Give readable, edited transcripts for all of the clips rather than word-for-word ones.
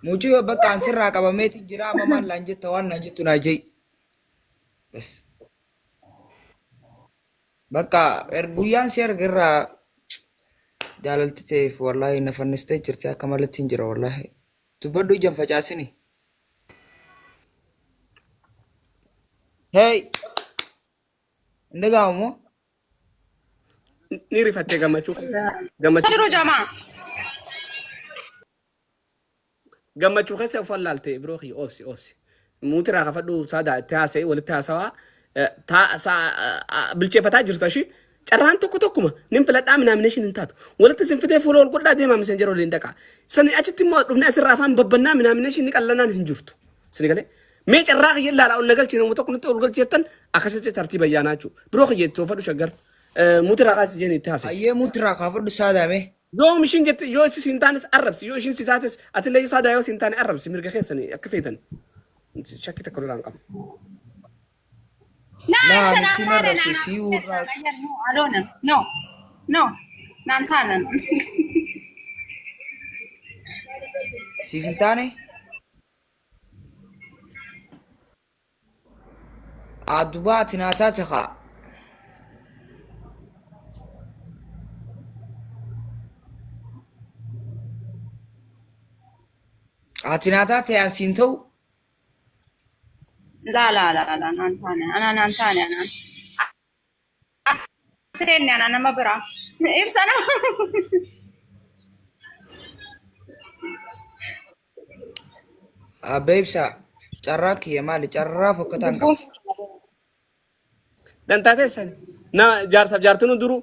موجي بقى عن سر عقبة ميت جرا ما لانجت وانا جت ناجي بس بقى ارجويان سير جرا جاللت تيف والله نفنستي جرتها كمال تنجر والله تبدو جنب فجاسني هاي ndagaamo ni rifatte gammachuu ترو جماعة gammachuu keessa ufallaalte biroo kiyya obsi muuti raa kafadhu saada itti haasa'e walitti haasawaa bilcheeffataa jirta shi carraan tokkuma nin filadhaa minaamineeshin hin taatu walitti sin fidee fuula ol godhaa deemaa misenjera waliin dhaqaa sani achitti immoo dhufne asirraa afaan babbannaa minaamineeshin ni qallanaan hin jirtu sini galee mee carraa kiyya ilaalaa ol nagalchi namu tokko nutti ol galcheettan akkasitti tartiiba ayyaanaa jechuu biroo kiyya itti ufadhu shaggar muuti raa kaasi jeen itti haasa'e. ayyee muutiraa kaafadhu saadame Yoo mishin jette yoo isin sintaanis arrabsi yoo ishin sitaates atillee saada yoo sintaane arrabsi mirga keessanii akka feetan shakkii takka duraan qaba. لا لا يمسنا مسين هذا الرفسي أنا سيورا نو ألونا نو نانتانا سيفنتاني عدبات ناتاتخا عتناتات يعني سينتو لا نانتانا أنا نانتانا أنا سيرني أنا ما برا يبسنا بيبسا جراك يا مالي جرا فكتانك Dan taatee sani na jaarsaaf jaartinu duru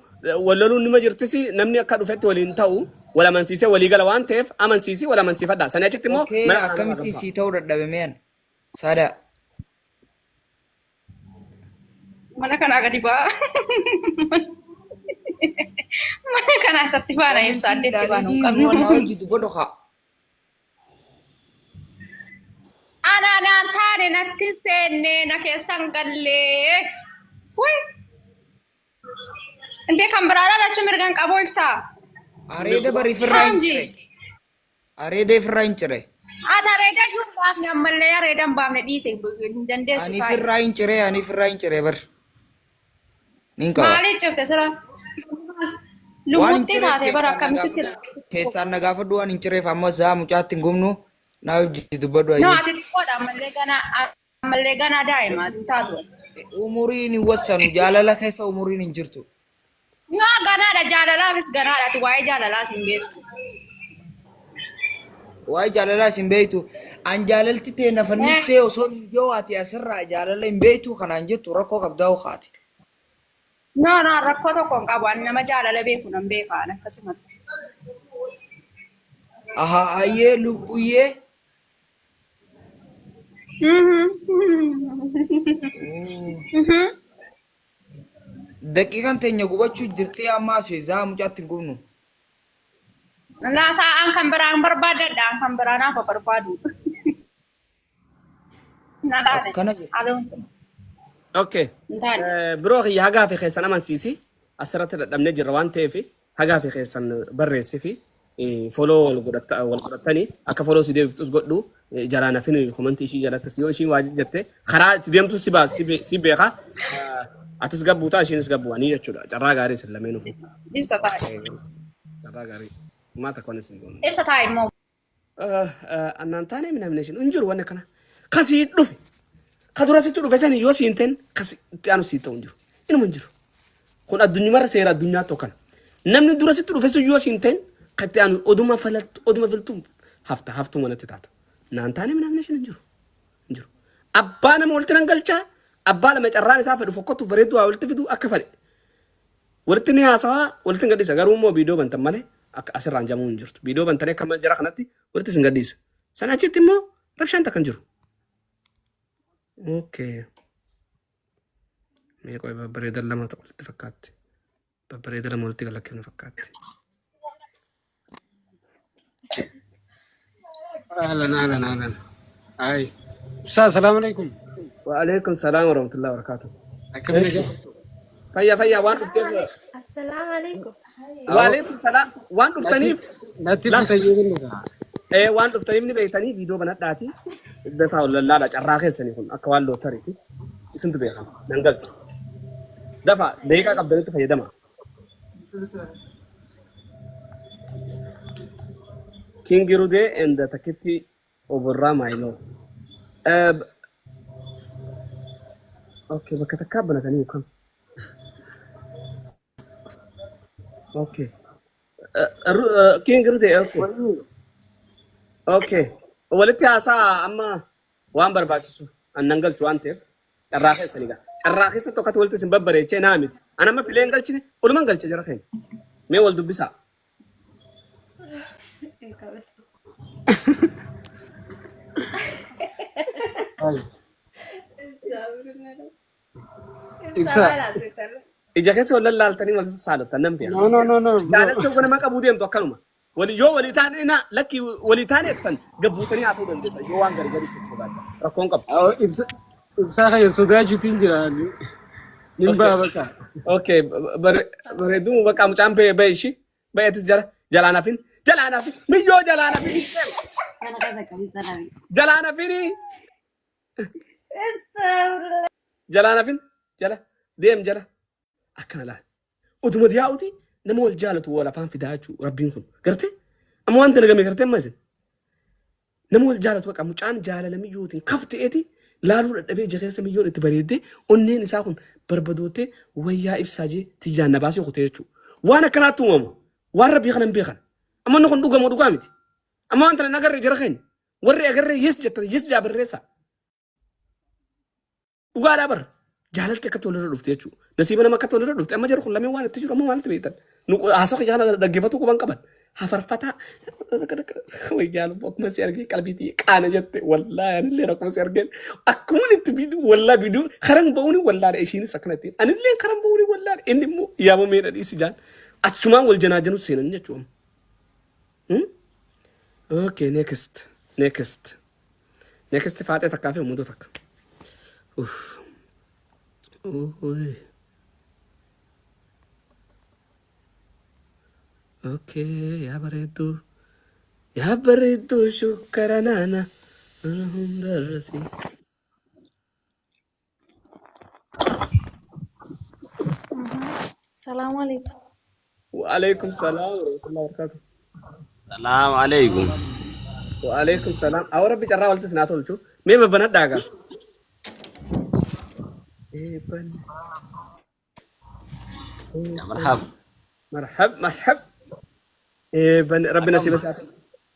wallaluun nima jirtisi namni akka dhufetti waliin ta'u wal amansiisee walii gala waan ta'eef amansiisii wal amansiifadha. Sani achitti immoo اوكي mana kana اكمتي gabaa. سيتو ددبمين سادا mana kana gadi baa mana kana asatti baana ibsa addeetti baanu qabnu وانا وجد بدخا ana naan taane natti seenne na keessan gallee fuy inde kan biraadha lachu mirgan qabu ibsa اريد بري فرانچري اريد فرانچري ata reeda juun baafne ammallee reedan baafne dhiise dandeessu اني taa'e فرانچري بر نينكا maaliif cifte sira lumutti taate bara akkamitti sira keessaan nagaa fadhu waan hin cireef amma saa mucaatti hin gumnu naa hojjetu dubbadhu no ayyee ati xiqqoodha ammallee gana daa'ima taatu umuriin hin wassanu jaalala keessa umuriin hin jirtu no ganaadha jaalalaafis ganaadha ati waa'ee jaalalaas hin beektu waa'ee jaalalaas hin beektu an jaalalti tee nafannistee osoo hin joo ati asirraa jaalala hin beektu kanaan jettu rakkoo qabdaa ukaati no rakkoo tokko hin qabu ani nama jaalala beeku nan beekaan akkasumatti aha ayyee lubbuyyee daqiiqan teenya gubachuu jirtee amma asii zaa mucaatti hin gubnu Sa'aan kan biraan barbaadadha kan biraan hafa barbaadu nalaale akkana jedhu aloon Okay. intaale Biroo kiyya hagaa fi keessan amansiisi asirratti dadhabnee jirra waan ta'eef hagaa fi keessan barreessi fi foloo wal godhattanii akka foloo si deebiftus godhu jalaa nafin komantii ishii jalattis yoo ishiin waa jette karaa itti deemtu si beeka atis gabbuutaa ishiinis gabbu'anii jechuudha carraa gaarii isin lameenuuf ibsa taa'e carraa gaarii maata konis hin goone. ibsa taa'e immoo Annaan taanee minaamineeshin hin jiru wanni kana kasii dhufe ka durasitti dhufe sani yoo siinteen kasitti aanu sii ta'u hin jiru inuma hin jiru kun addunyumarra seera addunyaa tokkana namni durasitti dhufe sun yoo siinteen katti aanu oduma filtu haftuu manatti taata naan taanee minaamineeshin hin jiru abbaa nama walitti nan galchaa abbaa lama carraan isaa fedhu fokkottu bareedduu waa walitti fidu akka fedhe walitti ni haasawaa walitti hin gadhiisa garuu immoo viidiyoo bantan malee akka asirraan jamuu hin jirtu viidiyoo bantanii akka jara kanatti walitti sin gadhiisa sana achitti immoo rabshaan takka hin jiru. Okay. Mee qoy babbareedan lama ta'u walitti fakkaatti. Babbareedan lama walitti galakkifne fakkaatti. اهلا هاي استاذ السلام عليكم Wa alaikum salaam wa rahmatullahi wa barakatuh. كيف نجح؟ Fayyaa waan dhufteef. السلام عليكم. Wa alaikum salaam waan dhuftaniif. لا تلفت تجيب لك إيه وان تفتري مني بيتاني فيديو بنات داتي دفع ولا لا لا جراخي سني يكون أكوان لو تريتي اسم تبيخان ننقلت دفع دقيقة قبل تفيد دما كينجرو دي and تكتي overra my love اوكي بكتكابنا تاني كم اوكي كينجرو دي اوكي ولتي اسا اما وان برباتسو ان ننقل جوانتف جراخي سنيغا جراخي ستو كتولت سنببري تشي نامت انا ما في لين قلتني ولا ما قلتش جراخين مي ولد بيسا إجاكس ولا لا التاني ولا سالو تنام بيا no. جالت تو كنا ما كبودي تو كانوا ولي يو ولي تاني نا لكي ولي تاني تن قبوتني أسود عندي سا يوان غري غري سبسة ركون كب Ibsa kayo sudah jutin jiran. Nimba baka. أوكي بردو بقى مجامع بيشي بيتس جلانا فين ميو جلانا فين جلانا فيني جلانا فين جلا ديم جلا أكنا لا ودم دياودي نمو الجالة ولا فان في داجو ربينكم قرتي أما أنت لقى مكرتين ما زين نمو الجالة وقع مجان جالة لم يوتين كفت إيتي لا لو أبي جهاز مليون إتبريدي أني نساكم بربدوتي ويا إبساجي تجان نباسي خطيرتشو وأنا كنات توم وارب يخن بيخن أما نكون دوغا مودوغا ميتي أما أنت نقر جرخين وري أقر يسجى بالرئيسة وقال أبر جالت كتول الرفتيتشو نسيبنا ما كتول الرفت أما جرخ لما وانا تجرو ما وانا تبيتن نقول أسوق جانا دقيفتو كمان كمان هفرفتا ويجال بوك مسيرجي قلبيتي كان جت والله أنا اللي ركب مسيرجي أكون تبيدو والله بيدو خرن بوني والله إيشين سكنتين أنا اللي خرن بوني والله إني مو يا ميرا دي سجان أتشمان والجناجنو سينن نجوم أوكي next فاتح تكافي ومدو تك أوف أوه اوكي يا بريدو شكرا انا هم درسي السلام عليكم. وعليكم السلام ورحمة الله وبركاته. السلام عليكم. وعليكم السلام او ربي جرا ولت سناتول شو مي بنا داغا ايه بن يا مرحب إيه بن ربنا سيبس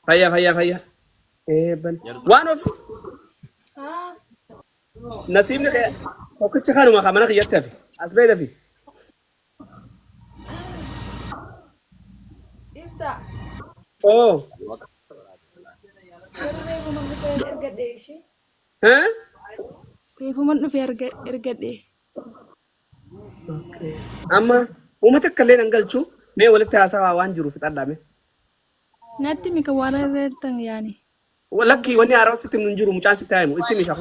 فيا إيه بن وانو في نسيبني خير وكنت خانو ما خمنا خيرتها في أسبيدا في أوه ها كيف من في إرقد أوكي أما وما تكلين أنقل شو مي ولدت أسوا وانجرو في تدامي ناتي مكوانا ريرتن يعني ولكي وني أراو ستة من جرو مجان ستة أيمو إتي مشاف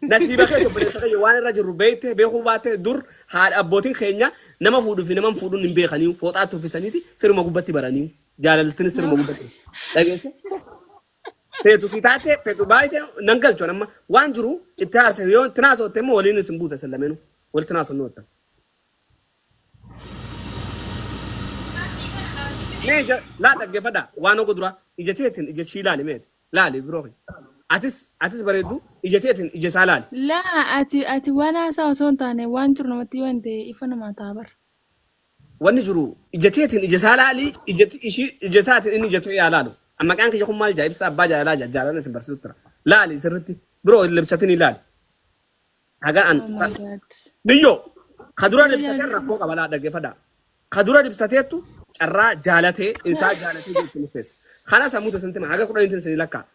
نسيب خير يبلغ خير وانا رجل ربيته بيخوباته دور هاد أبوتين خينيا نما فودو في نما فودو نبي خنيو فوتاتو في سنيتي سيرو مغبتي برانيو جالالتني سيرو مغبتي لكن تيتو سيتاتي تيتو بايته ننقل شو نما وانجرو إتار سيريون تناسو تيمو ولين سنبوتا سلمينو ولتناسو نوتا نيجا لا تجفدا وانو قدرة إجتيتن إجتشيلاني ميت لا لي بروحي أتس بريدو إجتيتن إجسالاني لا أتي وانا ساوسون تاني وانجر نمتي وانتي إفنا ما تابر ونجرو إجتيتن إجسالالي إجساتن إني جتوي على أما كان كي يكون مال جايب ساب باجا لا جالا نسي برسوترا لا لي سرتي برو اللي بساتني لا هذا أن نيو خدورة اللي بساتين ركوك ولا دقيفدا خدورة اللي بساتيتو الرا جالته إنسان جالته جل تنفس خلاص أموت سنتي ما هذا كله إنتن سنيلكا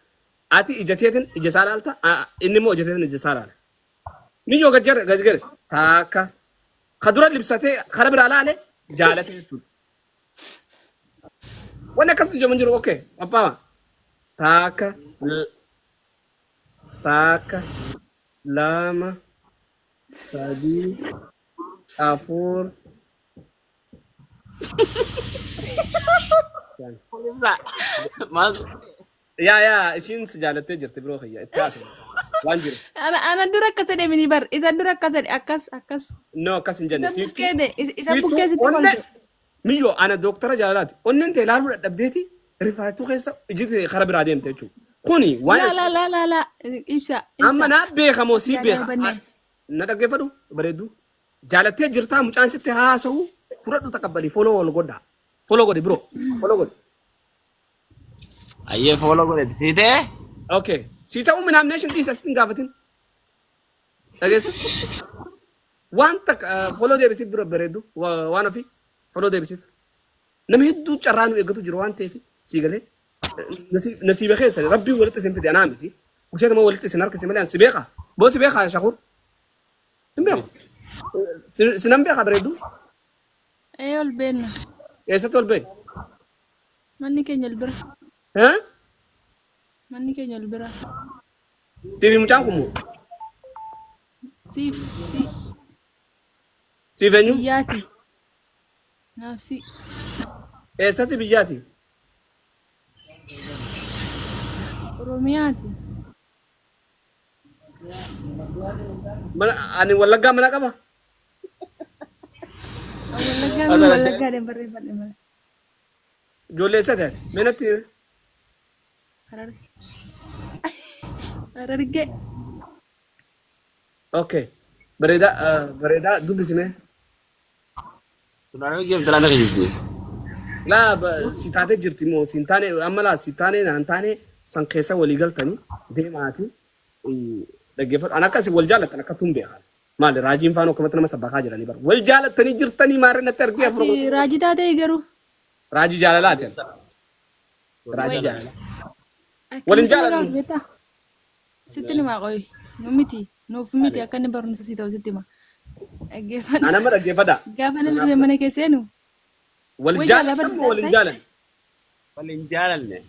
أتي إجتيتن إجسالالتا إني مو إجتيتن إجسالال نيو غجر تاكا خدورة اللي بساتي خرب على جالته تو وانا كسر جو منجرو اوكي apa taka lama sadi afur Mas يا إيشين سجالة تجرت بروخية التاسع وانجر أنا دورك كسر مني بر إذا دورك كسر أكس نو كاسن جنة إذا سيتو بكده إذا سيتو بكده ستة أون كله ميو أنا دكتورة جالات أون أنت لارو أبديتي رفعتو خيسا جيت خراب راديم تيجو خوني وانا لا إبسا أما نبي خموسي يا بيخ بني ندق فدو بريدو جالتي جرتا مچان ستي ها سو فرد تقبلي فولو ولا غودا فولو غودي برو فولو غودي aye follow ko site. اوكي سيتا من نامنيشن دي سستين غافتين اجيس وانت فولو دي بيسيف بريدو وانا في فولو دي بيسيف نمي هدو چرانو اگتو جرو وان تيفي سيغلي نسيب خيس ربي ولت سنت انا متي وشيت ما ولت سنار كسملان سبيخه بو سبيخه يا شخور سبيخه سنمبيخه بريدو أيوة البنا يا ستول بي ماني كيني البرا ها ماني كيني البرا سيفي مچانكم سيف سيفنيو بياتي نفسي يا ستي بيجاتي رومياتي من اني ولغا منقبا ولا قاعد بري بري جولي سدد منتي ررجع اوكي بريدا دوب اسمه Sunano game jalan lagi jadi. لا سيتاتي جرتي مو سينتاني اما لا سيتاني نانتاني سانكيسا وليغل تاني دي ماتي دغفر انا كاسي والجالت انا كتم بيخال مال راجين فانو كمتنا ما سبخا جراني بر والجالت تاني جرتني مارنا تركي افرو راجي تاتا يقرو راجي جالات راجي جالات ولن جالت بيتا ستني ما قوي نوميتي نوفميتي أكني برنس سيتا وستي ما انا مرة جفدا قافنا اللي من كيسينو والجالت والجالت Paling jalan nih.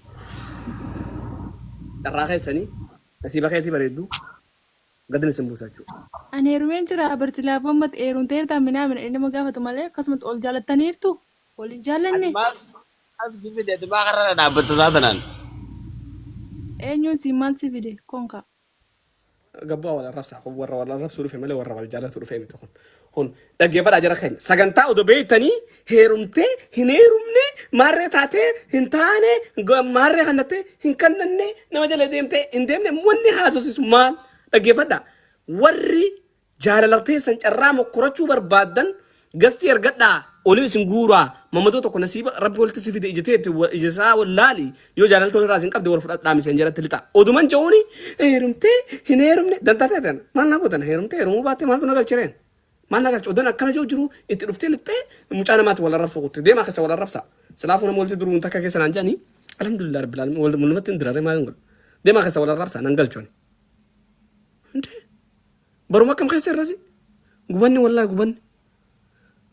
تراخي سني نسيبا خيتي بريدو قدن سمبوساتشو أنا يرومين ترى برتلا بمت إيرون تيرتا من إنما قافة مالك قسمت أول جالة تانيرتو أول جالة Mas, abis itu dia tuh bakar ada betul atanan. إنيو سيمال سيفيدي كونكا قبوا ولا رفسا ورا ولا رفسا ورا فيمله ورا والجالة ورا فيمه تكون هون دقيقة أجرا خين سجنتا أو دبيتني هيرمتي هنيرمني مرة تاتي هنتاني مرة خنتي هنكنني نمجل ديمتي إندمني مني هاسوس سمان دقيقة دا وري جالالتي سنجرام كرچو بربادن قستي أرقدا أولي سنجورا ممدو تكون نسيب ربي ولت سيفيد إجتيت وإجسا واللالي يو جالالتو راسين قبل ورفض دامي سنجرا تلتا أودمان جوني هيرمتي هنيرمني دنتاتي ما نقولن هيرمتي هيرمو باتي مالتو نقل شرين ما نقول أدنى كنا جرو أنت رفتي لتة مجانا مات ولا رفض قلت دي ما خس ولا رفسا سلافنا مولت درو أنت كيس نانجاني الحمد لله رب العالمين ولد من متن دراري ما نقول دي ما خس ولا رفسا نقول شوني أنت برو ما كم خسر راسي قبني والله قبني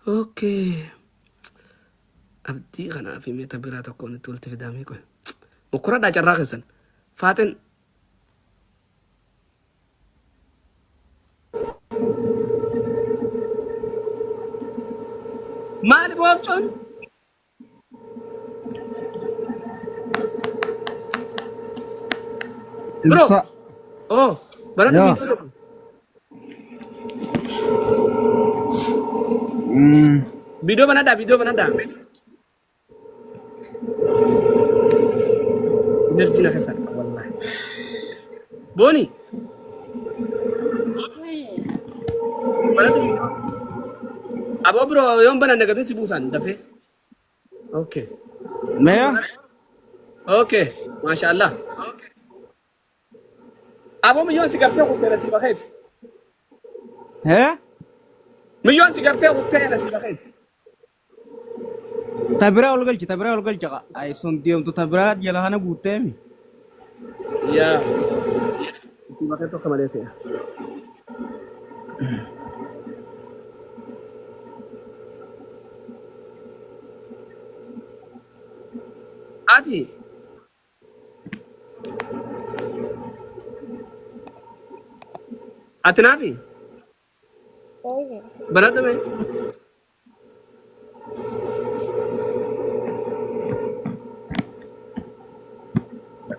أوكي أبدي خنا في ميتا برات أكون تولت في دامي كوي وكرة دا جرا خسن فاتن مالي بوفجون برو اوه بنات فيديو فيديو بنادا نرجينا خسر والله بوني بنات أبو برو يوم بنا نقدر سيبوسان دفع أوكي مايا أوكي ما شاء الله أبو مليون سيجارتي أخذت نسيب خير ها مليون سيجارتي أخذت نسيب خير تبرا ولا قلت أي سنتيوم تبرا جلا هنا بوتامي يا نسيب خير تو كمالية فيها عادي أتنافي بنات مين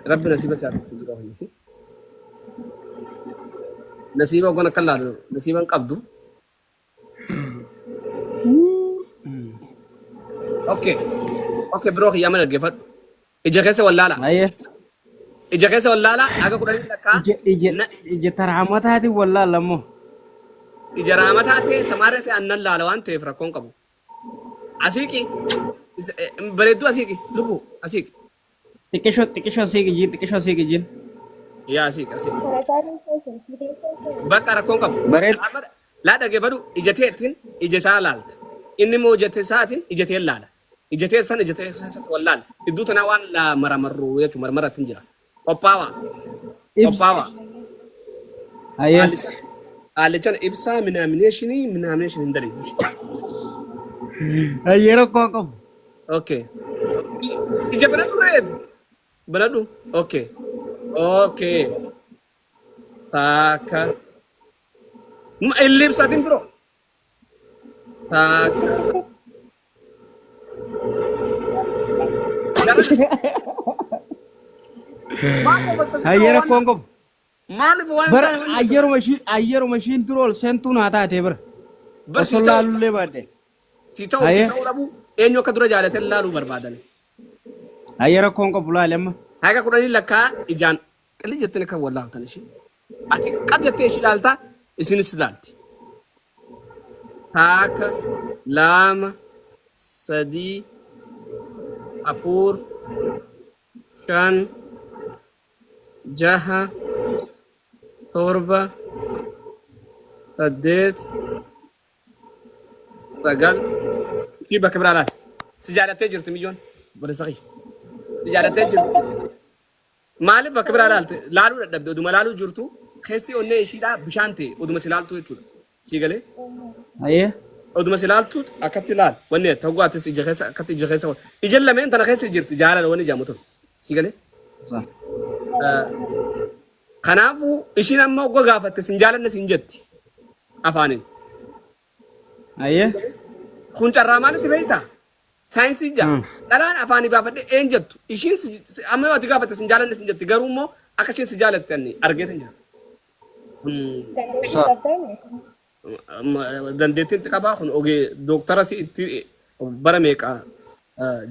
ربي نسيبه ساعة تجراه يسي نسيبه وقنا كلا نسيبه نقبضه اوكي اوكي بروح يا من الجفت اجا خيسه ولا لا ايه اجا خيسه ولا لا اجا كوداني لكا اجي ترعمتها دي ولا لمو اجا رامتها تي تمارتي ان لا لو انت فرقون قبو اسيكي بريدو اسيكي لبو اسيك تكشو سيجي جين يا اسيك بقى ركون قبو بريد لا دغه بدو اجتيتين اجا سالالت اني مو جتي ساتين اجتي لا اجتي سن اجتي سات ولا ادو تناوان لا مرمرو يچ مرمره تنجرا قباوا قباوا ايه አለቻን ኢብሳ ምናምኔሽኒ እንደሪ አየሮ ቆቆም ኦኬ ይጀበረዱ ሬድ በለዱ ኦኬ ኦኬ ታካ ኢሊብሳቲን ብሮ ታካ አየሮ ቆቆም ማልፍ ዋን በር አየሩ መሽን ትሮል ሰንቱን አታቴ በር በሶላሉ ለባደ ሲተው ለቡ ኤኞ ከዱረ ጃለተ ላሉ በርባደለ አየረ ኮንቆ ብሏለማ ሃጋ ኩዳኒ ለካ ኢጃን ቅልጅተነ ከወላሁ ተነሺ አቲ ቀደተ ይችላልታ እስንስ ዳልቲ ታከ ላም ሰዲ አፉር ሻን ጃሃ torba saddeet sagal kiba kibraalaan si jaalattee jirti miyyoon bada saqii si jaalattee jirti maaliif bakka biraa laalte laaluu dadhabde oduma laaluu jirtu keessi onnee ishiidhaa bishaan ta'e oduma si laaltu jechuudha sii galee ayyee oduma si laaltu akkatti laal wanni ta'uu attis ija keessa akkatti ija keessa ija lameen tana keessa jirti jaalala wanni jaamu ta'u sii galee kanaafu ishiin amma ogga gaafatte sin jaalanne sin jetti afaanin ayyee kun carraa maalitti beektaa saayinsii jaa dhalaan afaanii baafadhe een jettu ishiin amma yoo ati gaafatte sin jaalanne sin jetti garuu immoo akka ishiin si jaalatte anni argeetan jira dandeettiin qabaa kun ogee dooktara si itti bara meeqaa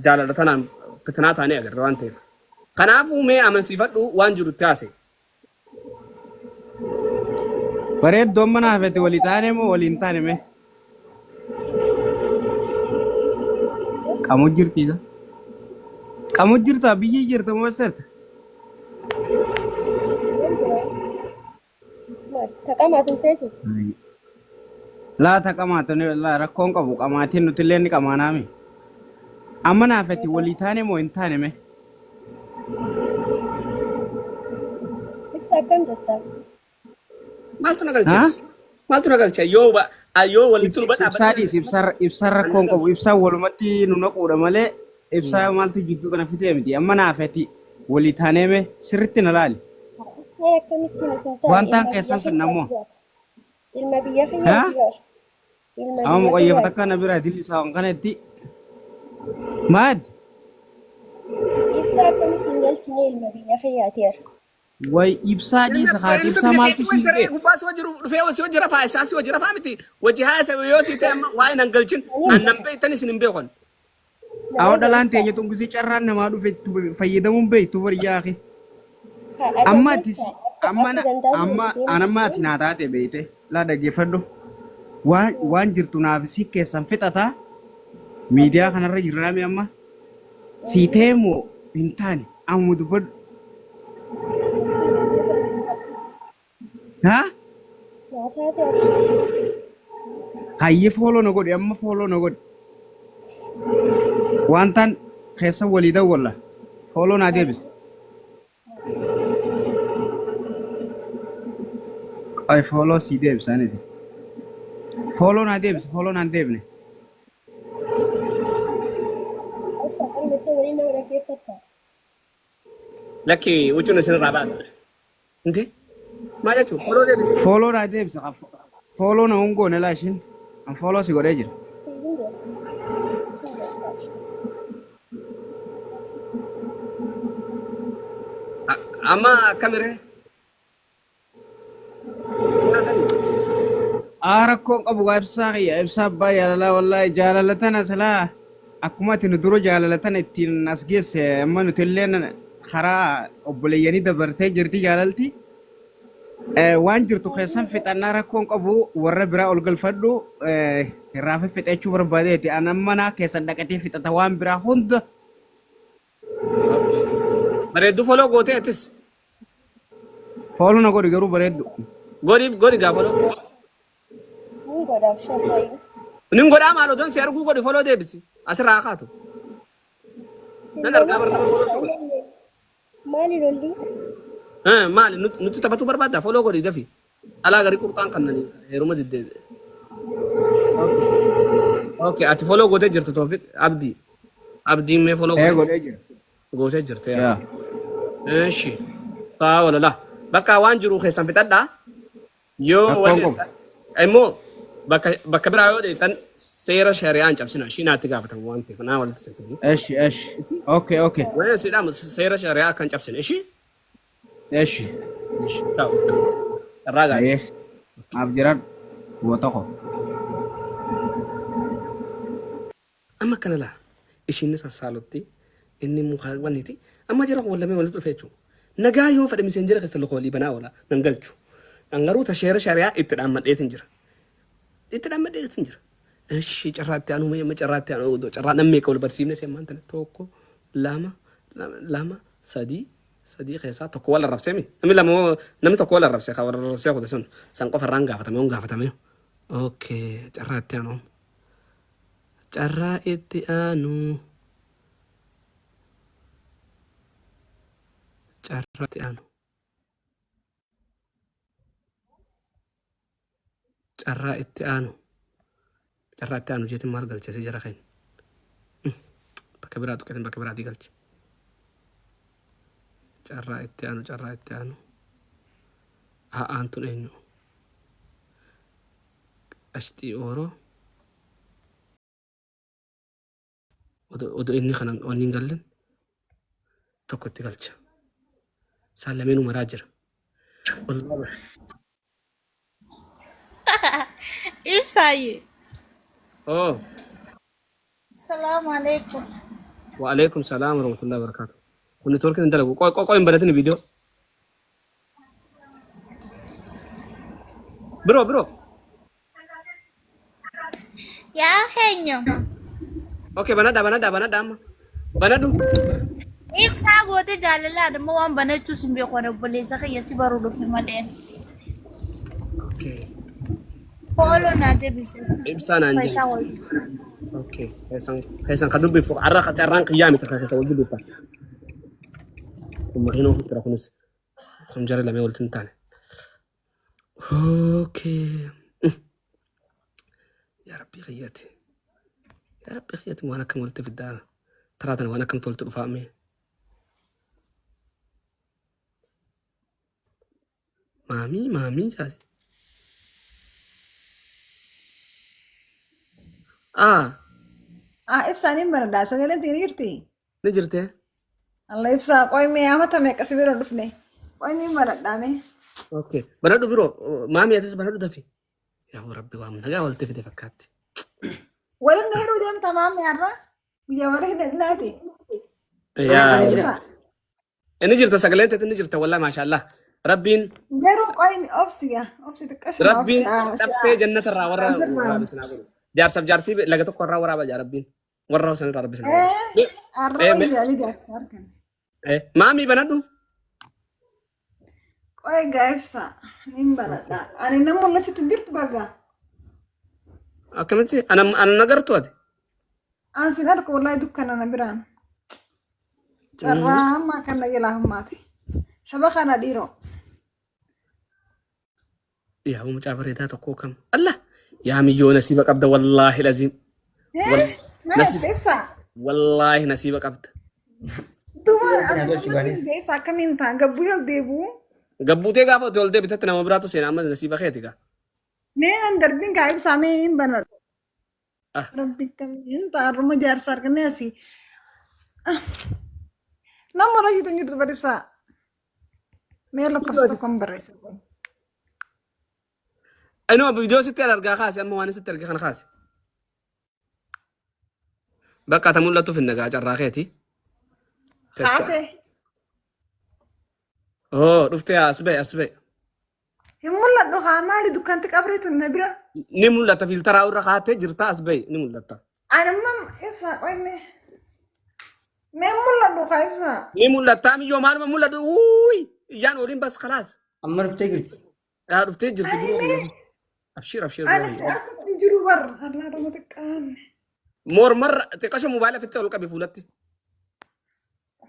jaalala tanaan fitinaa taanee agarra waan ta'eef kanaafuu mee amansiifadhu waan jirutti haase bareeddoo mana hafete walii taane moo waliin taane mee qamu jirtiisa qamu jirta biyyi jirta moo sirta Taqamaatu feetu. laa taqamaatu laa rakkoon qabu qamaatiin nuti illee ni qamaanaami amma na hafete walii taane moo hin taane mee Ibsa akkam jetta? maaltu nagalcha yoo walitti nu ibsaadhiis ibsa rakkoon qabu ibsaa walumatti nu naquudha malee ibsaa maaltu jidduu kana fitee miti amma na hafete walii taanee mee sirritti na laali wantaan keessan finnamoo Ilma biyya kiyyaa jira. amma muqayyafata akka na biraa dilli isaa kanatti maad Ibsa akkamittiin galchine ilma biyya kiyyaatiir. way ibsaa dhiisa haati ibsaa maaltu siifee gubbaa si wajjiru dhufee si wajji rafaa isaa si wajji rafaa miti wajji haasa yoo si ta'e waa'ee nan galchin annan beektan isin hin beekon awwa dhalaan teenya tungusii carraan namaa dhufe fayyadamuun beektu wariyyaake amma anammaati naa taate beeyte laa dhaggeeffadhu waan jirtu naaf si keessan fixataa miidiyaa kanarra jirraami amma sii ta'e moo hin taane amma dubbadhu haa hayyee fooloo na godhe amma fooloo na godhe wantaan keessa walii dawwalla fooloo naa deebise ay fooloo sii deebisaaniti fooloo naa deebise fooloo naan deebine Ibsa kan jettee waliin nama dhaggeeffatta. lakki wuccuun isinirraa baata inti maal jechuun fooloo deebise fooloo naa deebise fooloo na hungoone laa ishiin an fooloo si godhee jira أما كاميرا Rakkoo qabu ibsaa qiyya ibsaa abbaa jaalalaa wallaahi jaalalatan asalaa akkuma ati nu dura jaalalatan ittiin as geesse amma nuti illee karaa obboleeyyanii dabartee jirti jaalalti waan jirtu keessan fixannaa rakkoon qabu warra biraa ol galfadhu irraa fixachuu barbaadeeti an ammanaa keessan dhaqatee fixata waan biraa hunda bareeddu foloo gootee atis fooluu na godhi garuu bareeddu godhi gaa foloo nin godhaa maaloo don si arguu godhi foloo deebisi asirraa kaatu nan argaa barnama foloo si godhi Maali lolli? maali nuti taphatu barbaadda foloo godhi dafi alaa garii qurxaan kannanii heeruma diddee okay ati foloo gootee jirtu Toofiq abdiin mee foloo godhee jira gootee jirtu yaa eeshi saa walala bakka waan jiru keessan fixadhaa yoo waliin immoo bakka biraa yoo deetan seera shari'aan cabsina shinaatti gaafatamu waan ta'eef naa walitti seetanii eeshi okay waan sidhaam seera shari'aa kan cabsine eeshi ta'u irraa gaarii maaf jiran tokko amma kana laa ishiin sassaalutti inni mukaa waniiti amma jira wallamee walitti dhufee jechuudha nagaa yoo fedhe miseenjira keessa lokoolii banaa oola nan galchu nan garuu ta seera shari'aa itti dhaammadheetin jira እሺ ጭራቴ አኑ መጨራቴ አኑ ጭራ ነሜ ከول በርሲምነ ሰማንተ ቶኮ ላማ ሰዲ ኸሳ ቶኮ ወላ ረብሰሚ ነም ቶኮ ወላ ረብሰ ኸወር ረብሰ ኹደሱን ሳንቆ ፈራን ጋፈተመ ኦኬ ጭራቴ አኑ ጭራቴ አኑ ጀት ማር ገልቸ ሲጀራ ኸይን በከብራቱ ከትን በከብራቲ ገልቸ ጭራቴ አኑ አንቱን እኙ አሽቲ ኦሮ ወደ እኒ ኸናን ኦኒን ገለን ተኮት ገልቸ ሳለሜኑ መራጀር ወላሂ Ibsaye. Oh. Assalamu alaikum. Wa alaikum salam wa rahmatullahi wa barakatuh. Kuni torkin dalagu. Koy baratin video. Bro. Ya henyo. Okay, banada. Banadu. Ibsa gote jalala da mo wan banachu simbe ko na polisa kaya si baru do fi maden. Okay. Polo na de bisa. Ibsa na anje. Okay. Kaisan kadubi fuk arra kataran qiyam ta kaisan wudu ta. Umrino tara kunis khunjar la me wultin tane. Okay. يا ربي غياتي وانا كم ولت في الدار ترى وانا كم طولت فامي مامي جاسي ibsaan hin baradhaa sagaleen tiriirti. نجرته Allah ibsaa qoy mee amata meeqa si bira dhufne qoy ni baradhaa mee. اوكي بردو برو مامي اتس بردو دفي يا ربي وام نجا ولت في دفكاتي Walin na hiruu deemta maammi har'a biyya wara hidhannaati. يا نجرته سقلنت نجرته والله ما شاء الله ربين Garuu qoy obsi xiqqashuma ربين تبي جنة الراورة جار سب جارتي لقيتو كورا ورا بجا ربين ورا سنة ربي سنة har'a wayyaali jaarsi argan. مامي بندو Qoy gaa ibsaa nin baradhaa ani nan mul'achitu jirtu bargaa. أكملتي أنا نقرتو هذا An sin arka wallahi dukkana na biraan. Carraa amma kana jalaa hummaate. Shaba kana dhiiroo. يا أبو مجابر إذا تقوكم الله يا ميو نسيبك أبدا والله لازم Meeshaa ibsaa. والله نسيبك أبدا Duma asii ibsaa akkamiin ta'a gabbuu yoo deebi'u. قبوتي قابو تقول دي بتتنا مبراتو سينا أما نسيبك خيتك Mee nan darbiin gaa ibsaa mee hin banadhu. Rabbi kamiin ta'a harma jaarsa argannee asii. Nama rajitu jirtu bar ibsaa. Mee lakkoofsa tokkoon barreessa. أنا فيديو ستة أرجع خاص أما وأنا ستة أرجع خان خاص بقى تمول لطف النجاج الراقيتي Haase. أوه رفتي أسبوع Hin mul'adhu haa maali dukkaanti qabreetu na bira. نمول لطف الترا ورقاتي جرتا أسبوع نمول لطف Ani amman ibsaa qoyne. Mee mul'adhu haa ibsaa. نمول لطف يوم هذا مول لطف ووي يان أولين بس خلاص Amma ruftee jirti. رفتي جرت أبشر Ani si akkatti jiru bar. Allah dhuma xiqqaan. مور مرة تكاشف موبايل في التلو كبي فولتي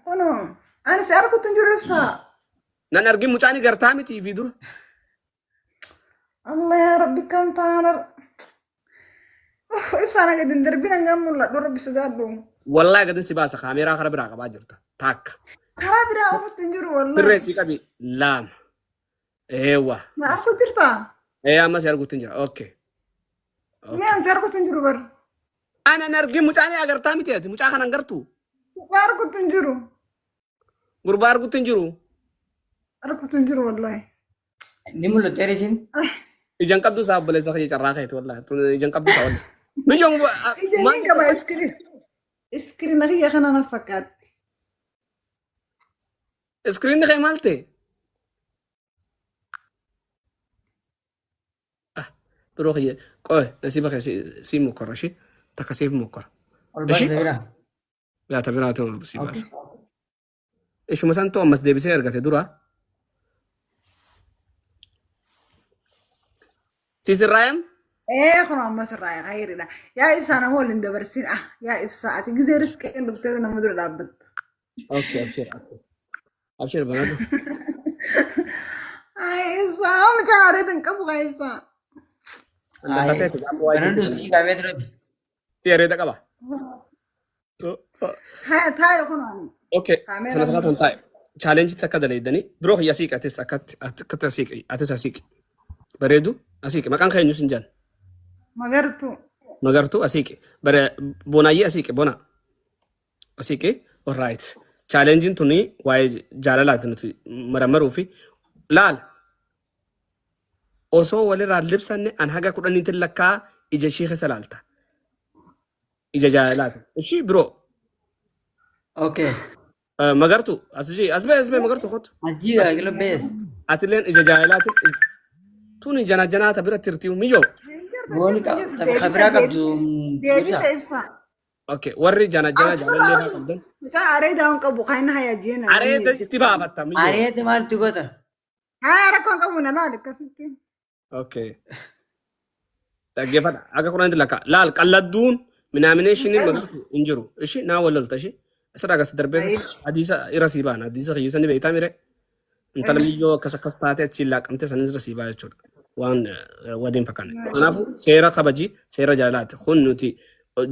Kunoo. Ani si akkatti jiru ibsaa. نان أرجع مجاني قرتامي تي في دور Allah yaa rabbi kam taana. Ibsaan aga darbina ngam mul'adhu rabbi sodaadhu. والله قد نسيبها كاميرا خرب راقة باجرتا تاك Karaa biraa ofitti hin jiru wallahi. تريسي كبي لام ايوه Na aku jirta. ايه ما سيرقو تنجر اوكي Mee an si argutti hin jiru bar. انا نرجع مجاني اقرتامي تي مجا خان انقرتو Si argutti hin jiru. غربار قلت تنجرو Argutti hin jiru wallahi. Ni mul'atu erisin. إجان قبضو صاحب بلا زخي جراخة والله إجان قبضو صاحب ميجون Ijanii qaba iskiriin. Iskiriin akiyya kana na fakkaatti. سكرين خي مالتي بروح هي قوي نسيبك سي مكر شي تكسيف مكر Ol baasa bira. لا تبرا تو بس بس ايش مثلا تو مس دي بيصير قالت دورا سيس الرايم Kun ammas irraa khayriidha. Yaa ibsaa nama waliin dabarsin. Yaa ibsaa ati gizee riskii hin dhufteetu nama dura dhaabbatta. اوكي ابشر بنادو Ibsaa macaan areetan qabu kaa ibsaa. Banaan dursii qaamee duratti. تيري دقبا Taayo kun ani. اوكي Kaamera سنه سنه تاي challenge تكدا ليدني بروح ياسيك اتس اكت اسيك اتس اسيك بريدو اسيك مكان خينيو سنجان Magartuu. مغرتو اسيك بر بوناي اسيك بونا اسيك alright challenge توني واي جالالات نتي مرمرو في لال osoo walirraa libsanne an haga kudhaniitti lakkaa ija ishii keessa laalta. Ija jaalaati. Ishii biroo. Okay. Magartu asbee magartu kottu. Ajiiba kilo bees. Atilleen ija jaalaati. Tuni janaata bira tirtiu miyyoo. Gooni kabiraa qabdu. Deebisa ibsaa. Okay warri jaalallee haa qabdan. Macaan areedaa hin qabu kaa inni hayaajeen. Areeda itti baafatta miyyoo. Areeti maaltu goota? Haa rakkoon qabu na laal akkasitti. Okay. Dhaggeeffadha. Akka kudhaniitti lakkaa. Laal qalladduun minaamineshiniin magartu hin jiru. Ishii naa wallalta ishii. Asirraa gas darbeetas hadiisa irra sii baana. Hadiisa kiyya ni beektaa mire. Intala miyyoo akkas taate achiin laaqamtee sanis irra sii baa jechuudha. Waan wadiin fakkaanne. Kanaafuu seera kabajii seera jaalalaati. Kun nuti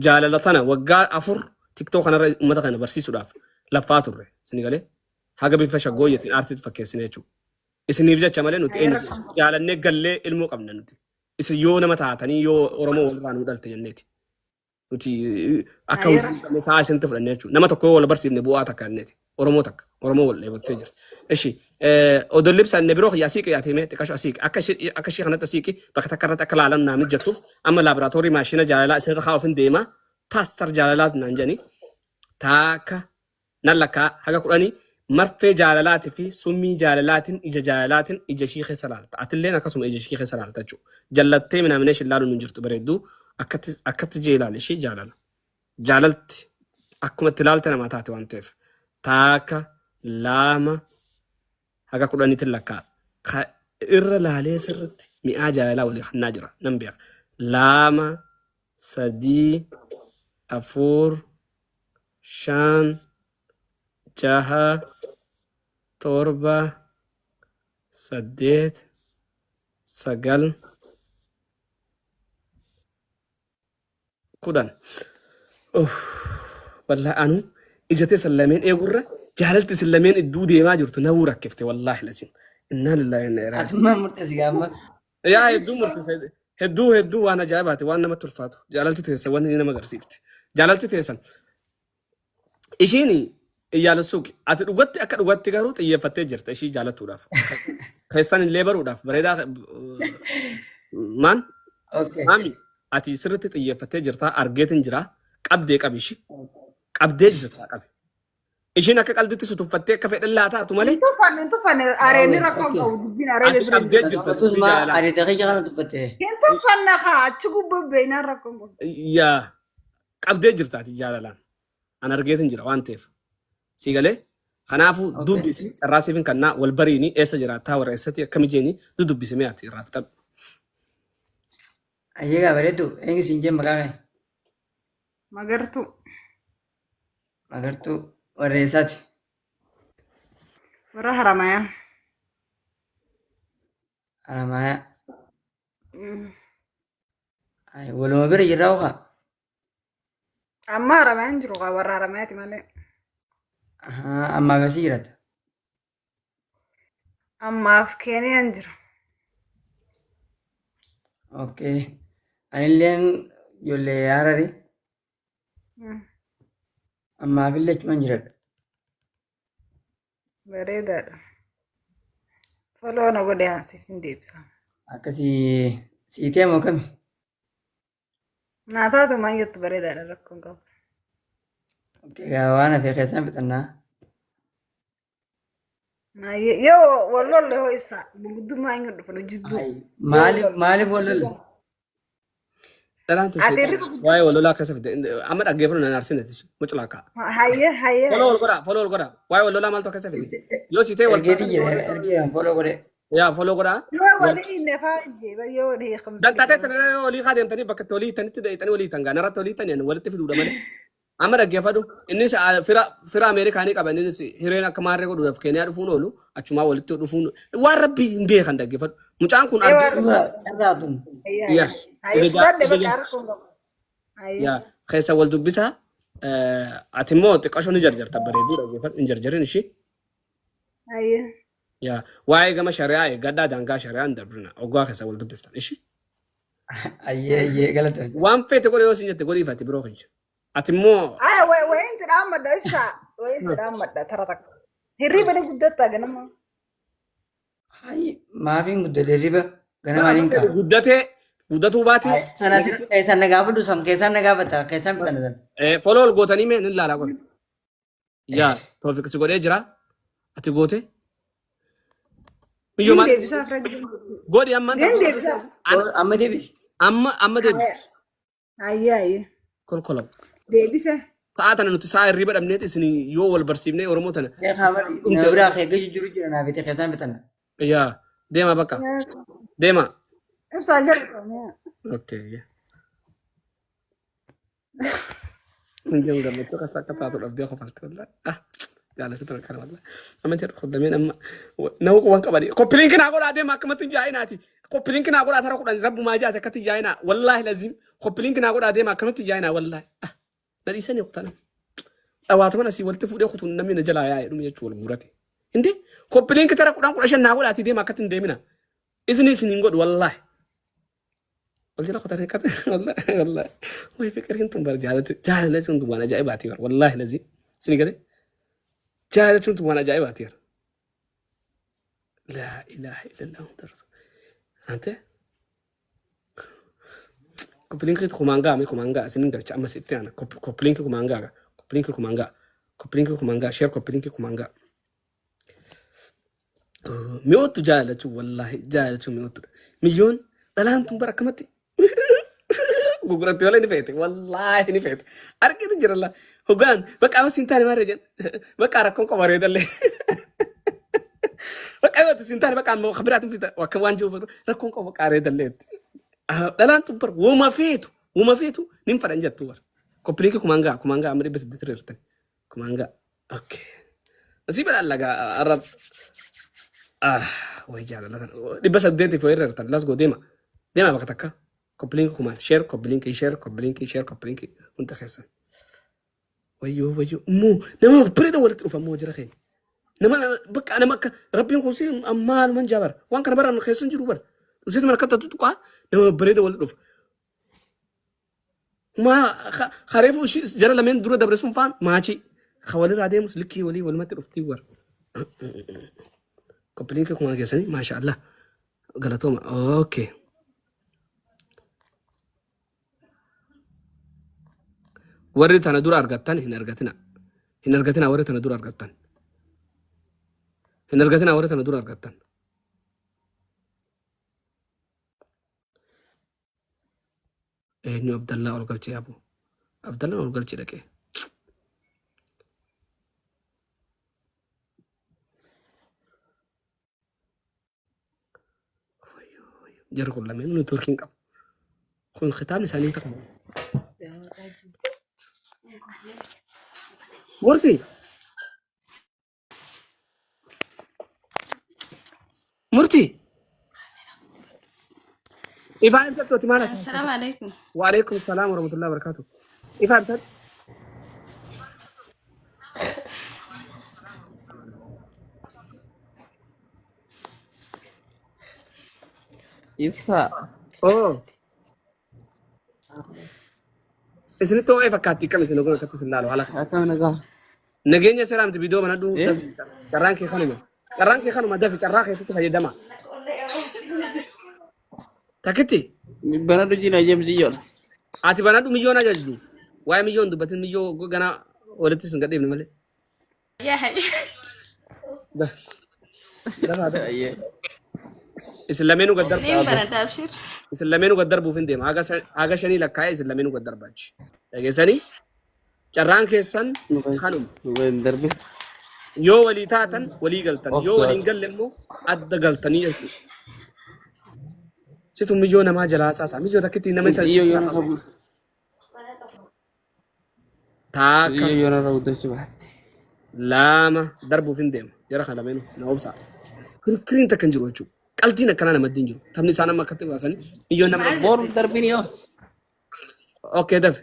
jaalala tana waggaa 4 TikTok kanarra uummata kana barsiisuudhaaf laffaa turre. Isin galee haga bifa shaggooyyatiin aartiitti fakkeessine jechuudha. Isiniif jecha malee nuti jaalannee gallee ilmoo qabna nuti. Isin yoo nama taatanii yoo Oromoo walirraa nu dhalte jenneeti. Nuti akka saa isinitti fudhanne jechuudha. Nama tokko yoo wal barsiifne bu'aa takka jenneeti. Oromoo takka. Oromoo wal dheebottee jirti. Ishi odolli ibsanne biroo yaa siiqi yaa teemee xiqqaashu asiiqi. Akka ishee kanatti asiiqi bakka takka irratti akka laalan naa mijjattuuf amma laaboraatoorii maashina jaalalaa isinirra kaa'uufin deema. Paastar jaalalaat naan jedhani. Taakka nan lakkaa haga kudhanii marfee jaalalaatii fi summii jaalalaatiin ija ishii keessa laalta. Atilleen akkasuma ija ishii keessa laalta jechuudha. Jallattee minaaminee laaluun hin jirtu bareedduu akkatti jee ilaale ishii jaalala. Jaalalti akkuma itti ilaalte namaa taate waan ta'eef taakka lama haga kudhaniitiin lakkaa. Irra laalee sirritti mi'aa jaalalaa walii kannaa jira nan beeka. 2 3 4 5 6 7 8 9 10 والله anu ijate sallameen eegurra jaalalti sallameen idduu deemaa jirtu na wuu rakkifte wallahi lazim inna lillahi wa inna ilaihi Atummaa murteessi gaamma. yaa hedduu murteesse hedduu waan ajaa'ibaati waan namatti ulfaatu jaalalti teessan waan inni nama agarsiifti jaalalti teessan ishiin Iyyaala suuqi. Ati dhugatti akka dhugatti garuu xiyyeeffattee jirta ishii jaalatuudhaaf. Keessan illee baruudhaaf bareedaa maan Okay. maami ati sirriitti xiyyeeffattee jirta argeetin jira qabdee qabi ishii qabdee jirta qabi. Ishiin akka qalditti sutuffattee akka fedhan laataatu malee Intu fanne areeni rakkoon Okay. qabu dubbiin ati areeni qabdee jirta Taphatus ma ada kaya kana tuffate. Intu fanne haa achi gubbaa beeynaan rakkoon qabu. yaa qabdee jirta ati jaalalaan an argeetin jira waan ta'eef sii galee kanaafuu dubbisi carraasiifin kannaa wal bariini eessa jiraattaa warra eessatti akkami jeeni dubbisime ati irraa fixadhu. Ayyega bareedu engi sinjee maqaa kee Magartuu. agartuu warra eessaati. Warra haramayaa. Alamaya. Ay waluma bira jirraa oka. Amma haramayaan jiru kaa warra haramayaati malee. Amma agasii jirata. Ammaaf Keeniyaan jira. Okay. Anilleen ijoollee Hararii ammaafillee achumaan jiradha. Bareedaadha. Foloo na godhe haasiif hin deebisa. Akkasii siitee moo kami? Naataatu maan jettu bareedaadha rakkoon qabu. Okay, gaa waan hafee keessaan fixannaa. Yoo wallolle hoo ibsa gurguddummaa hin dhufan jidduu. Maaliif wallolle? Dhalaan Ati tushee waa'ee walolaa keessa fide amma dhaggeeffannu nan arsineeti mucilaa kaa. Hayyee. Follow wal godhaa waa'ee walolaa maaltu keessa fide yoo siitee wal Ergeetii jira ergee foloo godhe. yaa follow godhaa. Yoo walii inni faa ijjeeba yoo walii hiikamsa. Dantaatee sana olii kaa deemtanii bakka itti olii hiitanitti dheeyitanii olii hiitan gaa narratti olii hiitanii walitti fiduudha malee. Amma dhaggeeffadhu innis fira Ameerikaanii qaba innis hireen akka maarree godhuudhaaf Keeniyaa dhufuun oolu achumaa walitti dhufuun waan rabbii hin beekan dhaggeeffadhu. Mucaan kun Irraatun. yaa yaa keessa wal dubbisaa ati immoo xiqqashoo ni jarjarta bareeduu dhaggeeffadhu hin jarjarin ishii. Yaa waa'ee gama shari'aa eeggadhaa daangaa shari'aa hin darbina oggaa keessa wal dubbiftan ishii. Ayyee galatan. Waan feete godhe yoo sin jette godhiifati biroo hin jiru. Ati immoo Wayin tidhaammadha ibsa. Wayin tidhaammadha tara takka. Hirriba ni guddatta ganama. Maafiin guddate riba ganamaaniin qaba. guddatuu baatee Sanatti keessaan na gaafadhu san keessaan na gaafata keessaan fixanna san. foloo ol gootanii mee nin laalaa godhe. Yaa toofiqsi godhee jira ati goote. Biyyoo maal Deebisaaf rajjin. godhi amma Deebisaaf. Amma deebisi. amma deebisi Hayyee. kolkolom. Deebisa. Ta'aa tana nuti saa hirriba dhabneeti isin yoo wal barsiifnee Oromoo tana. Na biraa keegga jijjiiru jira naa bitee keessaan fixanna. Yaa deema bakka deema. Ibsaa jala. Okay. Menjauh dari itu kasar kata tu dia kau falter lah. Jalan itu terkena malah. Aman cakap kau demi nama. Nahu kau angkat balik. Kau pilih kena aku ada mak mati jaya nanti. Kau pilih kena aku ada aku dan Rabu maja ada kata jaya na. Wallahi lazim. Kau pilih kena aku ada mak mati jaya na wallahi. Dari sana aku tanam. Awak tu mana sih waktu itu dia aku tu nami najala ya. Itu macam jual murah ti. Inde. Kau pilih kita aku asal aku ada dia mak kata demi na. Isini sininggot wallahi. Wallahi aku tanya kata wallahi. Wah fikir kan tumbar jalan itu untuk mana jaya bati wallahi lazim. Sini kata. Jalan itu untuk mana jaya bati. La ilaha illallah Muhammad Rasul. Ante? Kau pilih kita kumangga, sini dari cak masih tiada. Kau pilih kita kumangga, share kau pilih kita kumangga. Miut tu jalan itu wallahi jalan itu miut. Million dalam tumbar akamati. Guguran tuh ini fete, wallahi ini fete. Arek itu jerala. Hogan, bak awas cinta ni mana jen? Bak arak kau kemarin dalle. Bak awas cinta ni bak am khabarat kita, wak wanju rakon kau bak are dalle. Dalam tumpar, wuma fetu, nim faran jatuar. Kau pilih ke kumangga amri bes ditererten. Kumangga, oke. Masih bela laga arat. Wah jalan lah. Di bas adenti foirerten, let's go dema bak takka. Kau pilih ke kuman, share, kau pilih ke untuk kesan. Wayo, nama berita walit rufa mau jerakin. Nama Rabbi yang kau sih amal menjabar. Wan kan barang kesan jurubar. Usia mana kata tu kah? Nama berita walit rufa. Ma kharefu jalan lamen dura dabre sumfan maci. خوالي رادي مسلكي ولي والما ترفتي ور كوبلينك كما جسني ما شاء الله غلطوما اوكي وريت انا دور ارغتان هنا ارغتنا وريت انا دور ارغتان هنا ارغتنا وريت انا دور ارغتان نيو عبد الله اورغلتي ابو عبد الله اورغلتي دكه جركم لما انه تركين قب خون ختام لسانين تقبل مرتي إيفا أنت توتي مالا السلام عليكم. وعليكم السلام ورحمة الله وبركاته. إيفا أنت إفسا أوه إسني تو إيفا كاتي كم إسني نقول كاتي سلالو على أكمل نجاه نجيني سلام تبيدو من أدو ترانكي خانم دافي تراكي تتفاجئ دما تكتي بنادو جينا جيم جيون ati banatu miliyon aja ju why miliyon du batin miliyon go gana wala tisin gade ibn male يا حي da hada أيه islamenu gaddar ليه بنات أبشر islamenu gaddar bu finde aga shani lakay islamenu gaddar bach dage sani charran kesan khanum وين دربي yo wali tatan wali galtan yo wali ngallemu adda galtani yaki situ miliyon ma jala sa miliyon takiti na men sa iyo yo rabu taka iyo yo rabu dachbat lama darbu findem yara khala menu na obsa kirin takan jiro chu qaltina kana madin jiro tamni sana makate wasani iyo na bor darbi nios okay daf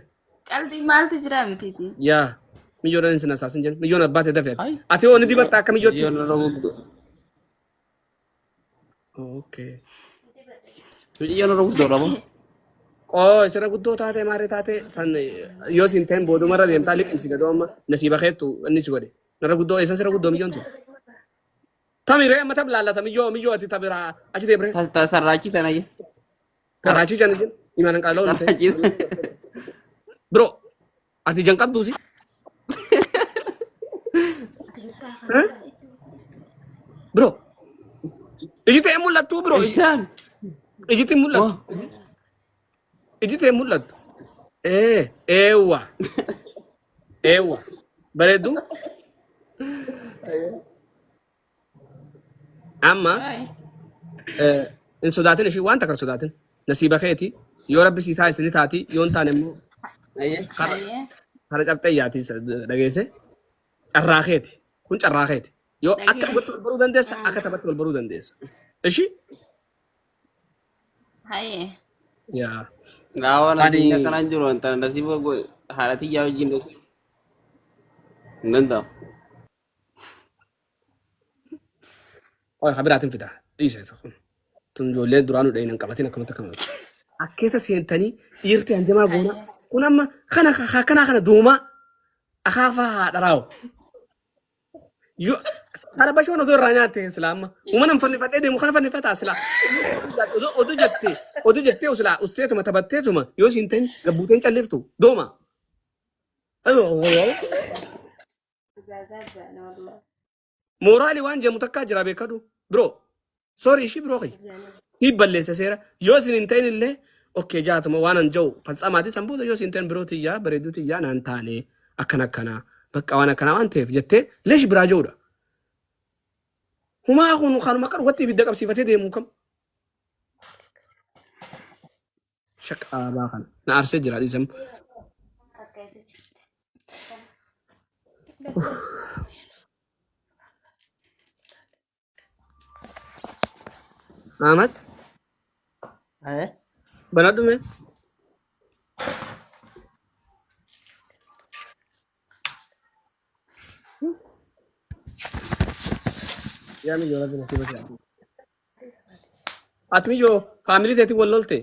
قلبي ما تجرى متيتي ya miliyon na sana sasin jen miliyon abate daf Ay. ati oni di batta kam iyo miliyon rabu okay iyo rabu do rabu oh sira guddo taate mare taate san yo sinten bodu mara dem talik insi gado amma nasiba khetu anni sigode nara guddo esa sira guddo miliyon tu tamire amma tablala tamiyo ati tabira achi debre sarrachi tanaya karachi jan jen imanan kalo nte sarrachi bro ati jangkap tu sih Hah? Bro ijite mulat tu bro isan ijite mulat oh ijite mulat ewa baredu amma in sodatin shi wanta kar sodatin nasiba khayti yo rabbi si taay sini taati yon tanemu aye kara cabtay yaati dagese carraakheeti kun carraakheeti yo akka gotu baru dandeessa akka tabatti wal baru dandeessa ishi هاي ya gawa na Ani- singa kanan juro antan nasiba go halati yaw jindo nanda oy khabiratin fita isa kun tun jolle duranu daynan qabatin akamata kamata akkesa sentani irti anjama gona kunamma kana duma akhafa darao yo ara basho no doranyate islam umana fanni fadde de mukhana fanni fata islam odu jette usla usetu matabattezuma yo sinten gabuten chaliftu doma ayo morali wanje mutakka jira be kadu bro sorry shi bro kai si balle sa sera yo sinten ille okay jatuma wanan jaw falsamati sambuda yo sinten bro tiya baredu tiya nan tane akana bakka wana kana wantef jette lesh brajawda huma khunu khanu makar wati bidda qab sifate de mukam shak aba kan na arse jira disam Ahmad bana dume ya mi yola bina siba siya atmi yo family teti wololte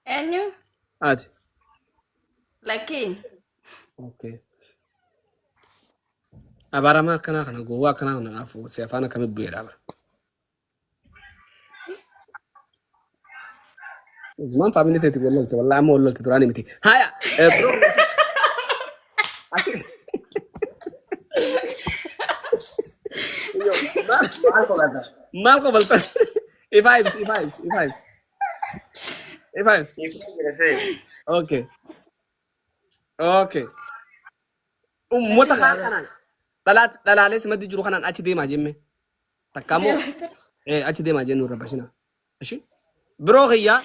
أنيو ati لكن okay Abaaramaa akkanaa kana gowwaa akkanaa kana afuu si afaan akkamii bu'eedha bara. Man family teeti wallolte wallaahi amma wallolte duraanii miti. Haya bro. Asii. Maal qobalta? E5s. Okay. Ummata kanaan dhalaalee simaddi jiru kanaan achi deemaa jemme. Takkaamoo achi deemaa jennu irra bashina. Ashi. Biroo kiyyaa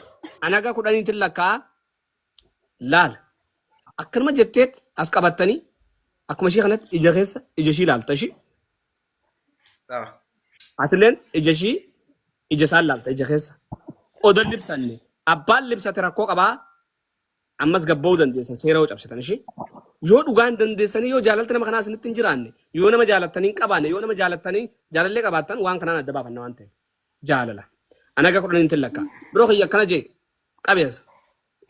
anaga kudhaniitiin lakkaa laala. Akkanuma jetteet as qabattanii akkuma ishee kanatti ija keessa ija ishii laalta ishii. Atileen ija ishii ija isaan laalta ija keessa. Odan libsanne abbaan libsate rakkoo qabaa ammas gabba'uu dandeessan seera hoo cabsitan ishii. Yoo dhugaan dandeessanii yoo jaalalta nama kanaa isinitti hin jiraanne yoo nama jaalattanii hin qabaanne yoo nama jaalattanii jaalallee qabaattan waan kanaan adda baafanna waan ta'eef jaalala. Anaga kudhaniitiin lakkaa. Biroo kiyya akkana jee qabeessa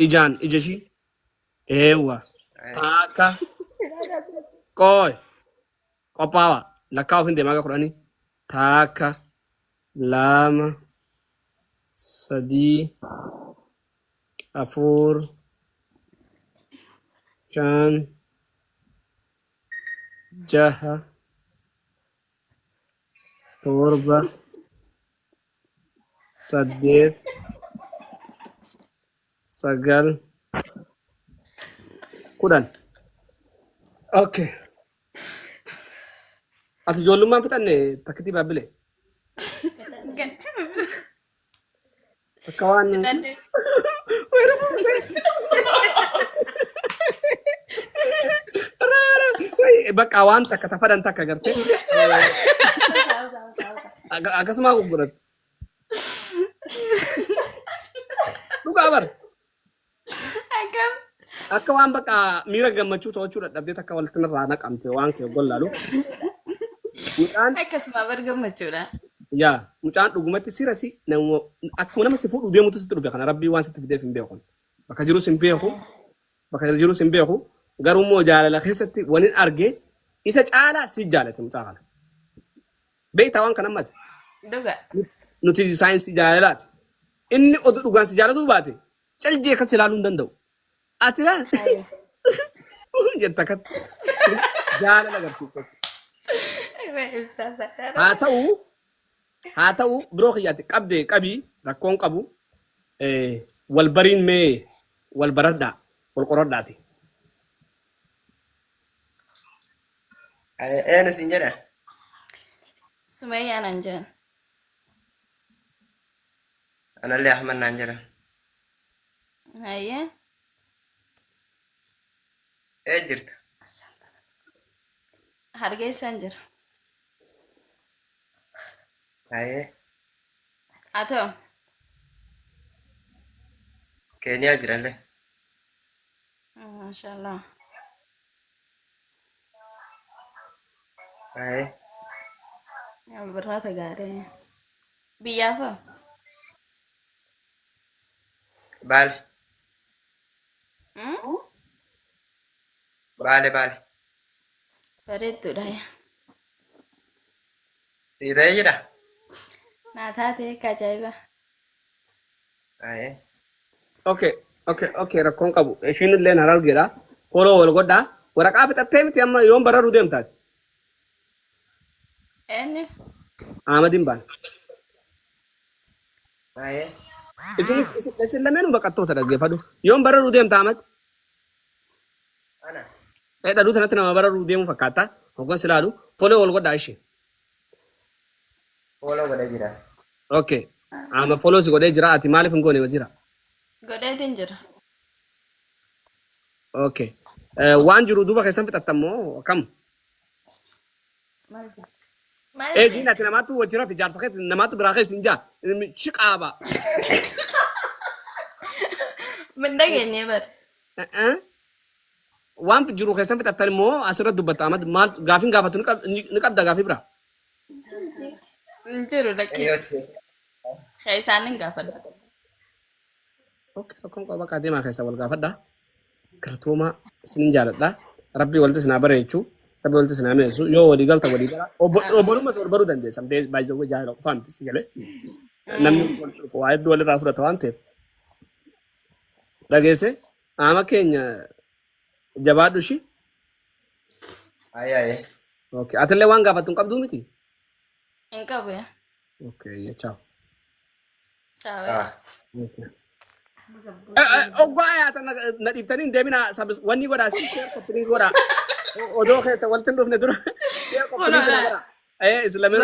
ijaan ija ishii eewwa taaka qooy qophaawa lakkaa ofin deemaa kudhanii taaka lama sadii afur shan jaha torba saddeet sagal kudhan. Okay. Ati ijoollummaan fixanne takkitii baabbilee. Akka waan bakka waan takka tafadan takka gartee akkasuma gurgurat. Dhugaa bar. Akka waan bakka miira gammachuu to'achuu dadhabdee takka walitti irraa naqamte waan kee gollaalu. Akkasuma bar gammachuudha. Yaa mucaan dhugumatti sirasi akkuma nama si fuudhu deemutu sitti dhufe kana rabbii waan sitti fideef hin beekun. Bakka jirus hin beeku garuu immoo jaalala keessatti waniin argee isa caalaa si jaalate mucaa kana. Beektaa waan kana ammati. Dhugaa. Nuti saayinsii jaalalaati. Inni oduu dhugaan si jaalatuu baate caljee akkas ilaaluu hin danda'u. Ati laa jetta akkatti jaalala agarsiiftu. Haa ta'u biroo kiyyaatti qabii rakkoon qabu wal bariin mee wal baradhaa wal qoradhaati. Eenyu siin jedha? Sumayyaan an jedhan. Anallee Ahmad naan jedha. Hayyee. Ee jirta? Hargeessaan jira. Hayyee. Haa ta'u. Keeniyaa jirallee. Maashaallah. Hayyee. Wal barnoota gaarii. Biyyaafaa? Baale. Baale. Bareedduudha. Sii ta'ee jira? Naa taatee akka ajaa'iba. Hayyee. Okay rakkoon qabu. Ishiin illee na argeedha. Foloo wal godhaa. Waraqaa fixattee miti amma yoon bararuu deemtaati. Eenyu? Ahmadiin baana. Hayyee. Isin lameenuu baqattoota dhaggeeffadhu. Yoon bararuu deemta Ahmad? Ana. Dhadhuu sanatti nama bararuu deemuu fakkaata. Hoggan silaalu foloo wal godhaa ishee. Foloo godhee jira. Okay. Ahmad foloo si godhee jira. Ati maaliif hin goone jira? Godheetiin jira. Okay. Waan jiru duuba keessan fixattammoo akkam? Maal jedhu? Jiin ati namaatu wajjira fi jaarsa keetti namaatu biraa keessa hin jaa. Shiqaaba. Min dhageenye bara. Waan jiru keessan fixattan immoo asirratti dubbatta Ahmad maal gaafin gaafatu ni qabda gaafii biraa. Hin jiru lakkee. Dhiyootti keessa. Isaan hin gaafadha. Okay, rakkoon qaba deemaa keessa wal gaafadha. Gartooma isinin jaaladha. Rabbii walitti isin haa bareechu. Tapi oltu sana me su yo wadi galta wadi gara. Oboru mas oboru dande samde by the way jahilo famti sigale. Namni ko ay dole rafura tawante. Dhagese ama keenya jabaadhu shi. Ay. Okay atille waan gaafatun qabdu miti. Hin qabu yaa. Okay ciao. Ciao. Ah. Okay. Oggaa yaata na dhiftanii deemina sabis wanni godhaa si share koppiin godhaa. Odoo keessa waltin dhufne dura. Islamin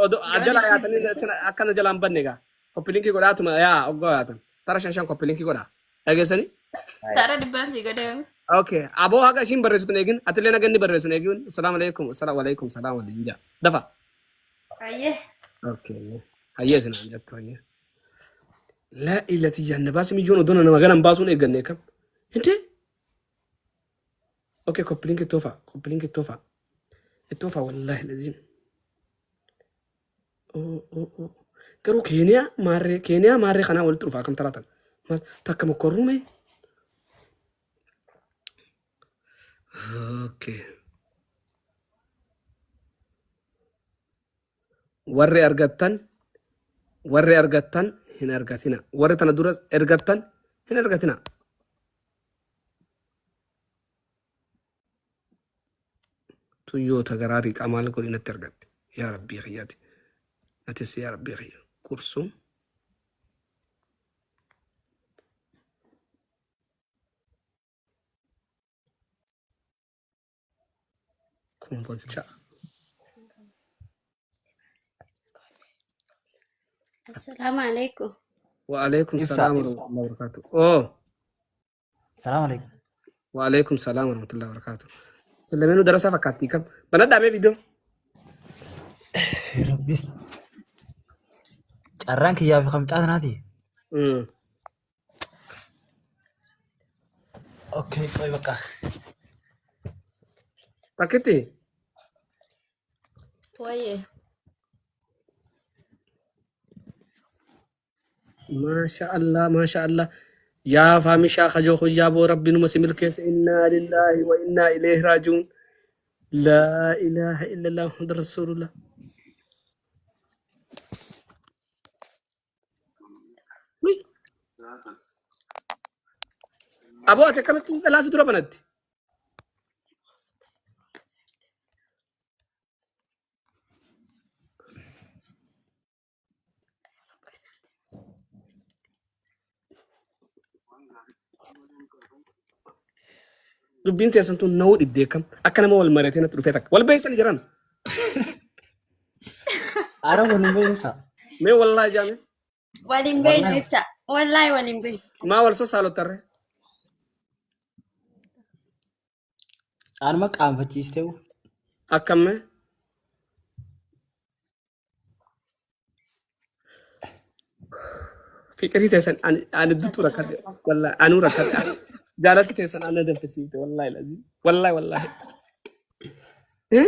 odoo ajala yaatanii akkana jalaan banne gaa. Koppiin godhaatuma yaa oggaa yaatan. Tara shan koppiin godhaa. Dhageessanii? Tara dhibbaan si godhee. Okay. Aboo haga ishiin barreessitu eegin. Atillee naganni barreessitu eegin. Assalamu alaikum. Assalamu alaikum. Assalamu alaikum. Dafa. Ayyee. Okay. Hayyee sinaan jettu hayyee. لا إلا تيجان بس ميجون ودون أنا مغنم باسون إيجان نيكم أنت أوكي كوبلينك التوفى والله لازم أو كرو كينيا ماري خنا ولت رفع كم ثلاثة مال تكمل كرومي أوكي وري أرجعتن هنا أرجعتنا ورثنا درس أرجعتن هنا أرجعتنا تويوتا غراري كمال كورينا ترجعت يا ربي خياتي أتس يا ربي خيا كورسوم كم بولشا السلام عليكم. وعليكم السلام ورحمة الله وبركاته. أوه. السلام عليكم. وعليكم السلام ورحمة الله وبركاته. اللي منو دراسة فكاتي كم؟ بنادى أمي فيديو. ربي. أرانك يا في خمسة نادي. أوكي طيب بقى. باكيتي. Waye. ما شاء الله يا فامي شاخ جو خجابو ربي نمسمل كيف إنا لله وإنا إليه راجعون لا إله إلا الله محمد رسول الله أبو أتكلم لا سدرا بنات dubbiin teessan tun na'uu dhibdee kam akka nama wal maratee natti dhufee takka wal beektan jiran. Ara waliin beekumsa. Mee wallaahi jaame. Waliin beekumsa. Wallaahi waliin beekumsa. Maa wal sassaalottarre. Anuma qaanfachiistee. Akkammee. Fiqirii teessan ani dutu rakkate wallaahi anuu rakkate. جالت تيسن أنا ده بسيطة والله لازم والله إيه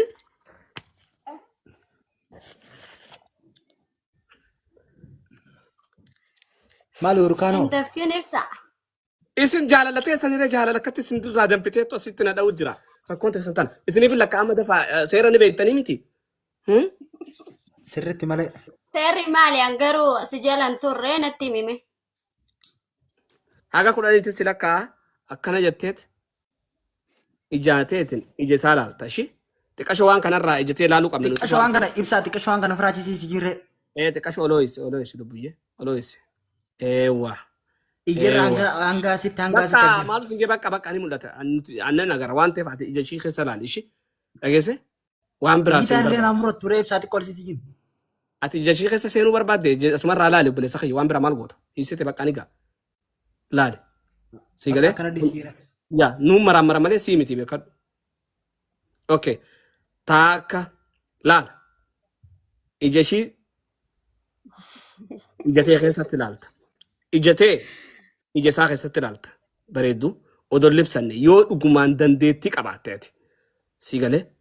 مالو ركانو أنت في نفسك إسن جالة تيسن إذا جالة كتير سند رادم بتيه تو ستنا دا وجرا فكون تيسن تان إسن يفيل لك أما دفع سيراني بيتني متي سرتي مالي سيري مالي أنجرو سجلان تورين التيمي هاكا كل هذه تسلكها أكنا جتت إجاتين إجا سالال تاشي تكشوان كنا را إجتي لالو كمل تكشوان كنا إبسا تكشوان كنا فراتي سيجير إيه تكشو أولويس دبويه أولويس إيوه إيجر أنجا ست بكا مالو فينجي بكا أني مولتا أنا نجار وان تفعت إجا شيء خسالال إيشي أجهزه وان براسي إذا لنا مرة توري إبسا تقول سيجين أتي إجا شيء خسالينو برباد أسمع رالالي بلي سخي وان برا مالغوت إيشي تبكا نيجا لالي سيجالي يا نوم مرة مالي سيمتي بيكاد أوكي تاكا لا إجاشي إجاتي خيسة تلالتا إجاسا خيسة تلالتا بريدو ودور لبساني يو أقمان دنديتي كباتاتي سيجالي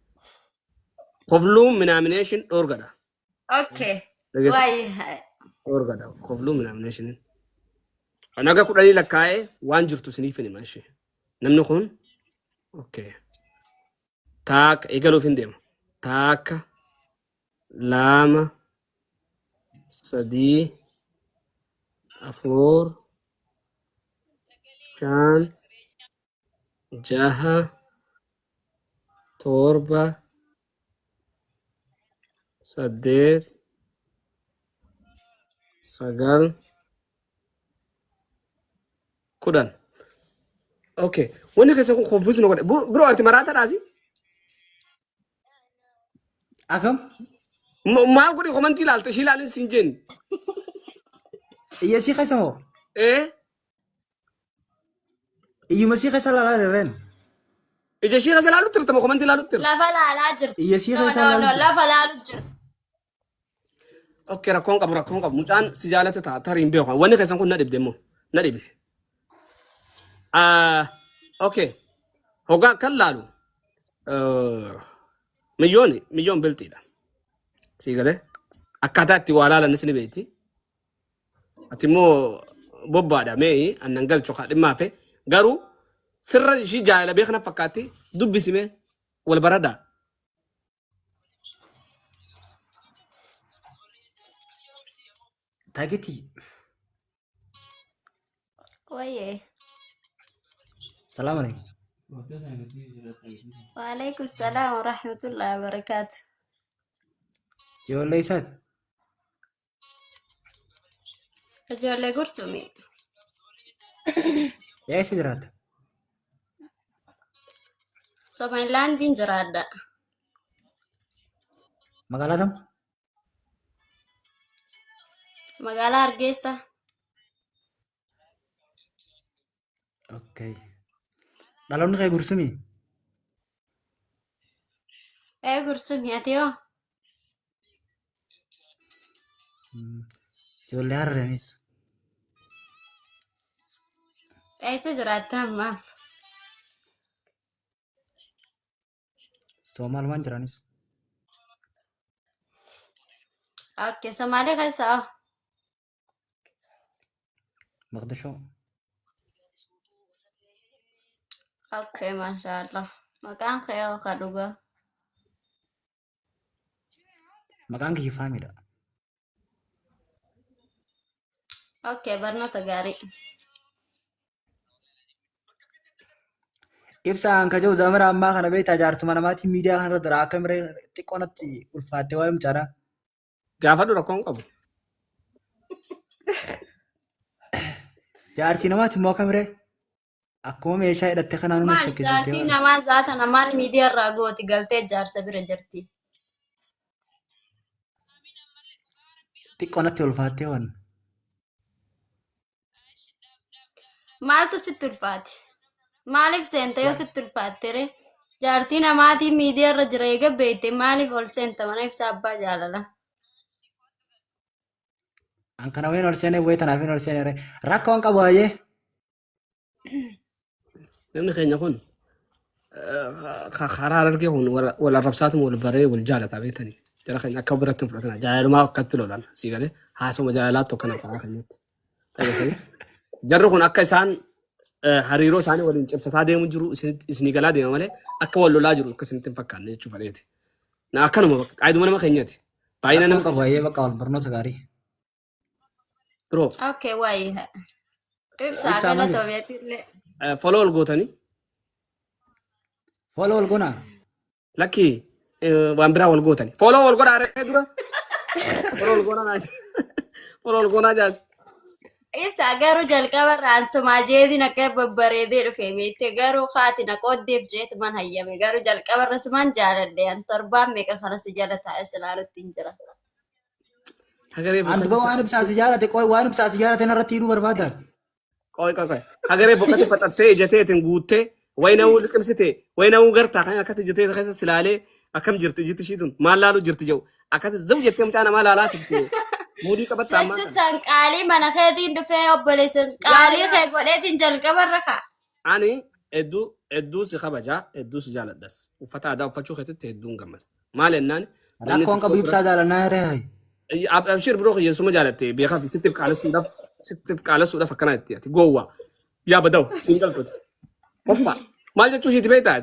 خفلوم منامنيشن أورغادا أوكي واي أورغادا خفلوم منامنيشن أنا أقول لك لكاي وان جرتو سنيفني ماشي نمنو خون أوكي تاك إيقالوا فين ديما تاك لام سدي أفور شان جاها توربة سديد سجل كودان اوكي وانا كيسا كونفوز نقول برو انت مراتا راسي أكم ما اقول لكم انت لا تشيل على السنجين يسي خيسا هو ايه يمسي خيسا لا لا رين اجا شي غسل على ترتم كم انت لا تر لا فلا لا جرت يسي نو خيسا نو لا نو لا فلا جرت اوكي ركون قبل مجان سجالة تارين بيوخا وانا كيسا كون ندب دمو ندب اوكي هوغا كلالو مليون بلتي ده سيغله اكاتاتي ولا لا نسني بيتي اتمو بوبا دا مي ان نغل تشوخا دما في غارو سر شي جايلا بيخنا فكاتي دب سيمه ولا بردا تاكيتي ويه سلام عليكم وعليكم السلام ورحمة الله وبركاته جو ليست ijoollee gursumi يا سيدرات Somalilaandiin jiraadha. magaaladam Magaalaa Hargeysa. okay dhalonni kee gursumi Gursumi ati hoo? ijoollee harrenis Eessa jiraatta ammaaf? Somaalumaan jiranis Okay, Somaalee keessa hoo? Maqdishoo Okay, mashallah. Maqaan kee hoo ka dhugaa? maqaan kiyya faamidha Okay, barnoota gaarii. ibsaan ka jiru zamana ammaa kana beektaa jaartuma namaatiin miidiyaa kana irra jira akka miree xiqqoonatti ulfaattee waa'ee mucaadha. gaafadhu rakkoon qabu Jaartii namaati immoo akka miree akkuma meeshaa hidhatte kanaan nu Maal shakkisiiftee jaartii namaa zaata namaan miidiyaa irraa gooti galtee jaarsa bira jirti. xiqqoonatti ulfaattee waan Maaltu sitti ulfaate? Maaliif seenta yoo sitti ulfaattere? Jaartii namaatii miidiyaa irra jira eega beekte maaliif ol seenta mana ibsa abbaa jaalala? an kana ween ol seenee wayii tanaaf hin ol seenee rakkoon qabu baay'ee namni keenya kun karaa argee kun wal arrabsaatu wal baree wal jaalataa beektanii jara keenya akka biratti hin fudhatana jaalalumaa akkatti lolan sii galee haasuma jaalalaa tokko karaa keenyatti tajaajila jarri kun akka isaan hariiroo isaanii waliin cimsataa deemu jiru isinii galaa deema malee akka wal lolaa jiru akka isinitti hin fakkaanne jechuu fadheeti. Na akkanuma qaayiduma nama keenyati. Baay'ina rakkoon nama qabu baay'ee bakka wal barnoota gaarii. biroo Okay, waayee. Ibsaa Ibsaa gala malee? Toobeetillee. foloo ol gootanii Foloo wal gonaa lakkii waan biraa wal gootanii foloo ol godhaa re'ee dura foloo ol goonaa foloo ol goonaa jaas. Ibsaa garuu jalqaba irraan sumaa jeetiin akka babbareedee dhufe beekte garuu haati na qooddeef jeet man hayyame garuu jalqaba irra sumaan jaaladhe an torbaan meeqa kana si jala taa'e silaalutti hin jira. Hagaree an duba waan ibsaa si jaalate qoy waan ibsaa si jaalate narratti hidhuu barbaadda. qoy hagaree boqotti fixattee ijateetiin guuttee wayna uu liqimsitee wayna uu gartaa kan akkatti ijatee keessa silaalee akkam jirti ijatti shiitun maal laaluu jirti jedhu akkatti zau jettee mucaa namaa laalaa turte muudii qabatta ammaa Jechuun san qaalii mana keetiin dhufee obboleessan qaalii kee godheetiin jalqaba irra ka'a. ani hedduu si kabajaa hedduu si jaaladhas uffata aadaa uffachuu keessatti hedduun gammada maal jennaan Rakkoon qabu ibsaa jaalannaa hiree hayi. abshir biroo kiyyeessuma jaalatte beekaaf sittiif qaalessuudhaaf akkana itti ati goowwaa yaa badaw siin galtooti offa maal jechuu ishiiti beektaa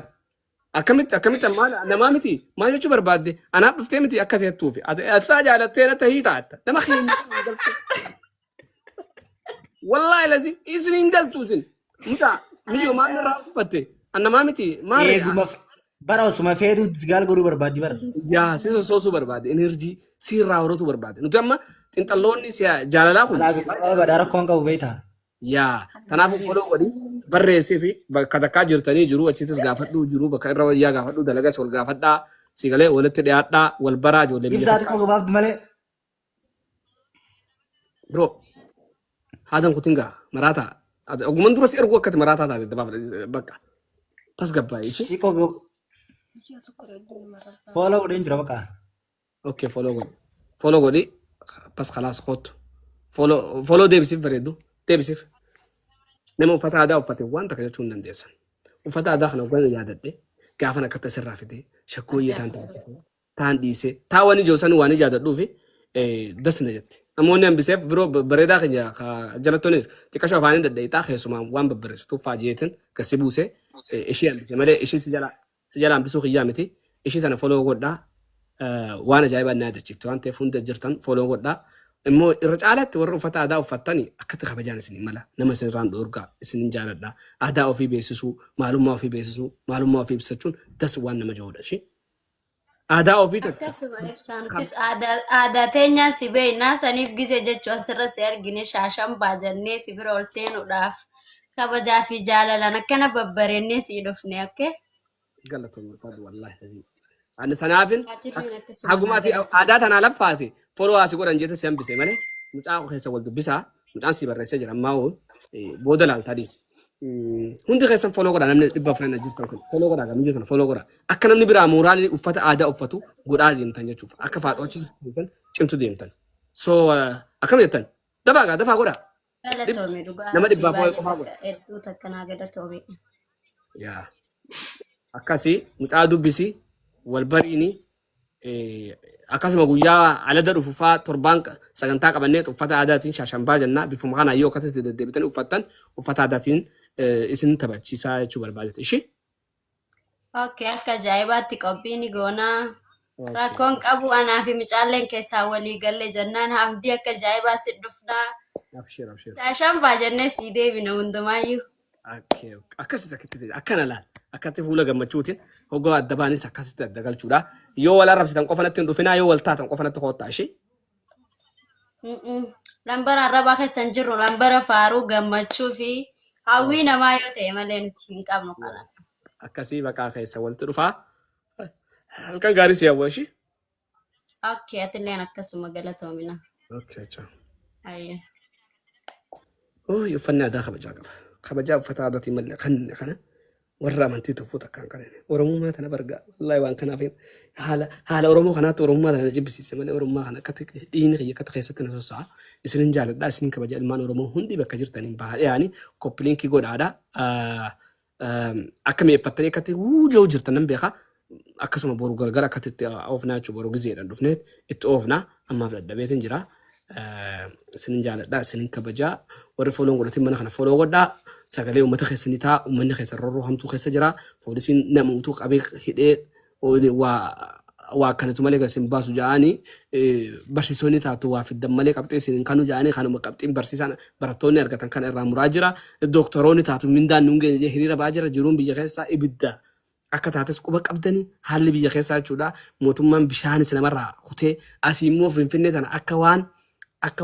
akkamitti nama miti maal jechuu barbaadde anaaf dhuftee miti akka feettuufi ati jaalattee na tahii taatta nama keenya wallahi lazim isin hin galtu isin muta miyyoo maal irraa uffatte annamaa miti maal eeguma bara osuma feetu gaal godhuu barbaaddi bara. yaa sisa soosuu barbaade enerjii sirraa horatu barbaade nuti amma xinxalloonni jaalalaa kun Badaa rakkoon qabu beektaa. yaa kanaafuu foloo waliin barreessee fi bakka takkaa jirtanii jiru achittis gaafadhuu jiru bakka irra wayyaa gaafadhuu dalagas wal gaafadhaa sigalee walitti dhiyaadhaa wal baraa ijoollee biyya Ibsaati koo gabaabdu malee. bro haadan kutingaa maraataa oguman duras ergu akkati maraataa taate dabaaf bakka tasgabbaa'e ishi Si koo follow godheen jira bakka. okay follow godhi pas khalaas khootu follow deebisiif bareedu deebisiif nama uffata aadaa uffate waan takka jechuu hin dandeessan uffata aadaa kana waan yaadadhe gaafan akka tasirraa fide shakkooyyee taan dhiise taawwan ijoosan waan yaadadhuufi dasna jette namoonni hambiseef biroo bareedaa keenya jalattoonni xiqqashoo afaanii dadha'itaa keessumaa waan babbareessitu faajeetin gasi buuse ishii hambise malee ishii si jala hambisuu kiyyaa miti ishii tana foloo godhaa waan ajaa'ibaa na yaadachiifte waan ta'eef hunda jirtan foloo godhaa immoo irra caalaatti warra uffata aadaa uffattanii akkatti kabajaan isin mala nama isinirraan dhoorgaa isin jaaladha aadaa ofii beeksisuu maalummaa ofii beeksisuu maalummaa ofii ibsachuun das waan nama jahuudha shi aadaa ofii takka Akkasuma ibsaanutis aadaa teenyaan si beeknaa saniif gise jechuu asirra si argine shaashan baajannee si bira ol seenuudhaaf kabajaa fi jaalalaan akkana babbareennee si dhufne akka galatoon ulfaatu wallaahi ani tanaafin Atiilleen akkasuma hagumaa fi aadaa tanaa laffaate foloo haasi godhan jeeta si hambise malee mucaa keessa wal dubbisaa mucaan si barreessee jira ammaa booda laaltaa dhiisi. Hundi keessan foloo godhaa namni dhibba afran ajjirtan kun foloo godhaa gamii kana foloo godhaa akka namni biraa mooraalii uffata aadaa uffatu godhaa deemtan jechuuf akka faaxoochi cimtu deemtan. So akkam jettan dafaa godhaa. galatoome dhugaa Nama dhibbaaf waa'ee qofaa godha. hedduu takkanaa galatoome. Yaa akkasii mucaa dubbisi wal bariini akkasuma guyyaa alada dhufufaa torbaan sagantaa qabannee uffata aadaatiin shaashambaa jennaa bifuma kana yoo akkasitti deddeebitan uffattan uffata aadaatiin isin taphachiisaa jechuu barbaadate ishi. Okay, akka ajaa'ibaatti qophiin goonaa rakkoon qabu anaa fi mucaalleen keessaa walii galle jennaan hamdii akka ajaa'ibaa si dhufnaa. Abshir. Shaashambaa jennee sii deebina hundumaayyuu. Akkasitti akkana laal akkatti fuula gammachuutiin hoggaa adda baanis akkasitti adda galchuudha. Yoo wal arrabsitan qofanatti hin dhufinaa yoo wal taatan qofanatti hoottaa ishee. Lambara arrabaa keessa hin jirru lambara faaruu gammachuu fi hawwii namaa yoo ta'e malee nuti hin qabnu kana. Akkasii baqaa keessa walitti dhufaa. Halkan gaarii si hawwa ishee. Okay, atilleen akkasuma galatoomina. Okay, ciao. Ayya. Uffannaa aadaa kabajaa qaba. Kabajaa uffata aadaatiin malee kana warra amantii tokko takkaan qalan. Oromummaa tana bargaa wallahi waan kanaaf haala Oromoo kanaatti Oromummaa tana jibbisiise malee Oromummaa kana akkatti dhiini kiyya akkatti keessatti na sosso'a. Isinin jaaladha isinin kabaja ilmaan Oromoo hundi bakka jirtaniin baay'aani koppiliinkii godhaadha. Akka mi'eeffattanii akkatti wuujoo jirtan nan beeka. Akkasuma boru galgala akkatti itti oofnaa jechuudha boru gizeedhaan dhufneet itti oofnaa ammaaf dadhabeetiin jira. Isinin jaaladha isinin kabajaa warri fooloon godhatiin mana kana fooloo godhaa sagalee uummata keessanii ta'a uummanni keessa rorroo hamtuu keessa jira poolisiin nama utuu qabee hidhee waa akkanatu malee gasin baasu ja'anii barsiisonni taatu waa fiddan malee qabxee isinin kanu ja'anii kanuma qabxiin barsiisaan barattoonni argatan kana irraa muraa jira doktoroonni taatu mindaan nuun geenye hiriira ba'aa jira jiruun biyya keessaa ibidda. Akka taates quba qabdanii haalli biyya keessaa jechuudha mootummaan bishaanis namarraa kutee asii immoo finfinnee tana akka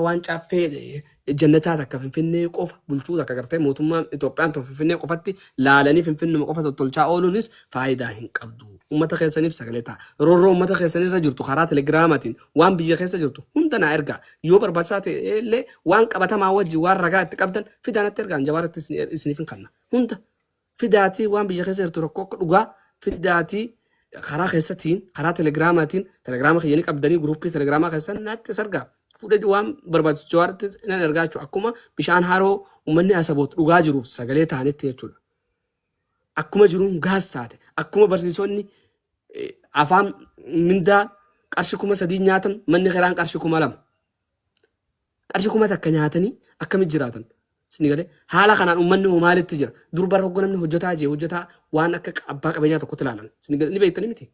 waan caaffee jannataa takka finfinnee qofa bulchuu takka gartee mootummaan Itoophiyaan tokko finfinnee qofatti laalanii finfinnuma qofa tolchaa ooluunis faayidaa hin qabdu. Uummata keessaniif sagalee ta'a. Rorroo uummata keessanirra jirtu karaa telegiraamaatiin waan biyya keessa jirtu hunda naa ergaa yoo barbaachisaa ta'e illee waan qabatamaa wajjin waan ragaa itti qabdan fidaanatti ergaan jabaaratti isiniif hin kanna hunda. Fidaatii waan biyya keessa jirtu rakkoo akka dhugaa fidaatii karaa keessatiin karaa telegiraama kiyyanii qabdanii guruppii telegiraamaa keessan naatti sargaa fuudhee waan barbaachisu jawaarratti nan ergaa jechuudha akkuma bishaan haroo uummanni asaboot dhugaa jiruuf sagalee ta'anitti jechuudha. Akkuma jiruun gaas taate akkuma barsiisonni afaan mindaa qarshii 3,000 nyaatan manni kiraan qarshii 2,000 qarshii 1,000 takka nyaatanii akkamitti jiraatan Sini galee haala kanaan uummanni hoo maalitti jira? Dur bara hogganamni hojjetaa waan akka abbaa qabeenyaa tokkotti ilaalan. Sini galee ni beektanii miti.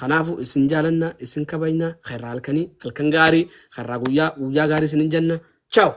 Kanaafuu isin jaalanna isin kabajna, khayraa halkanii halkan gaarii, khayraa guyyaa gaarii isin jenna. Ciao.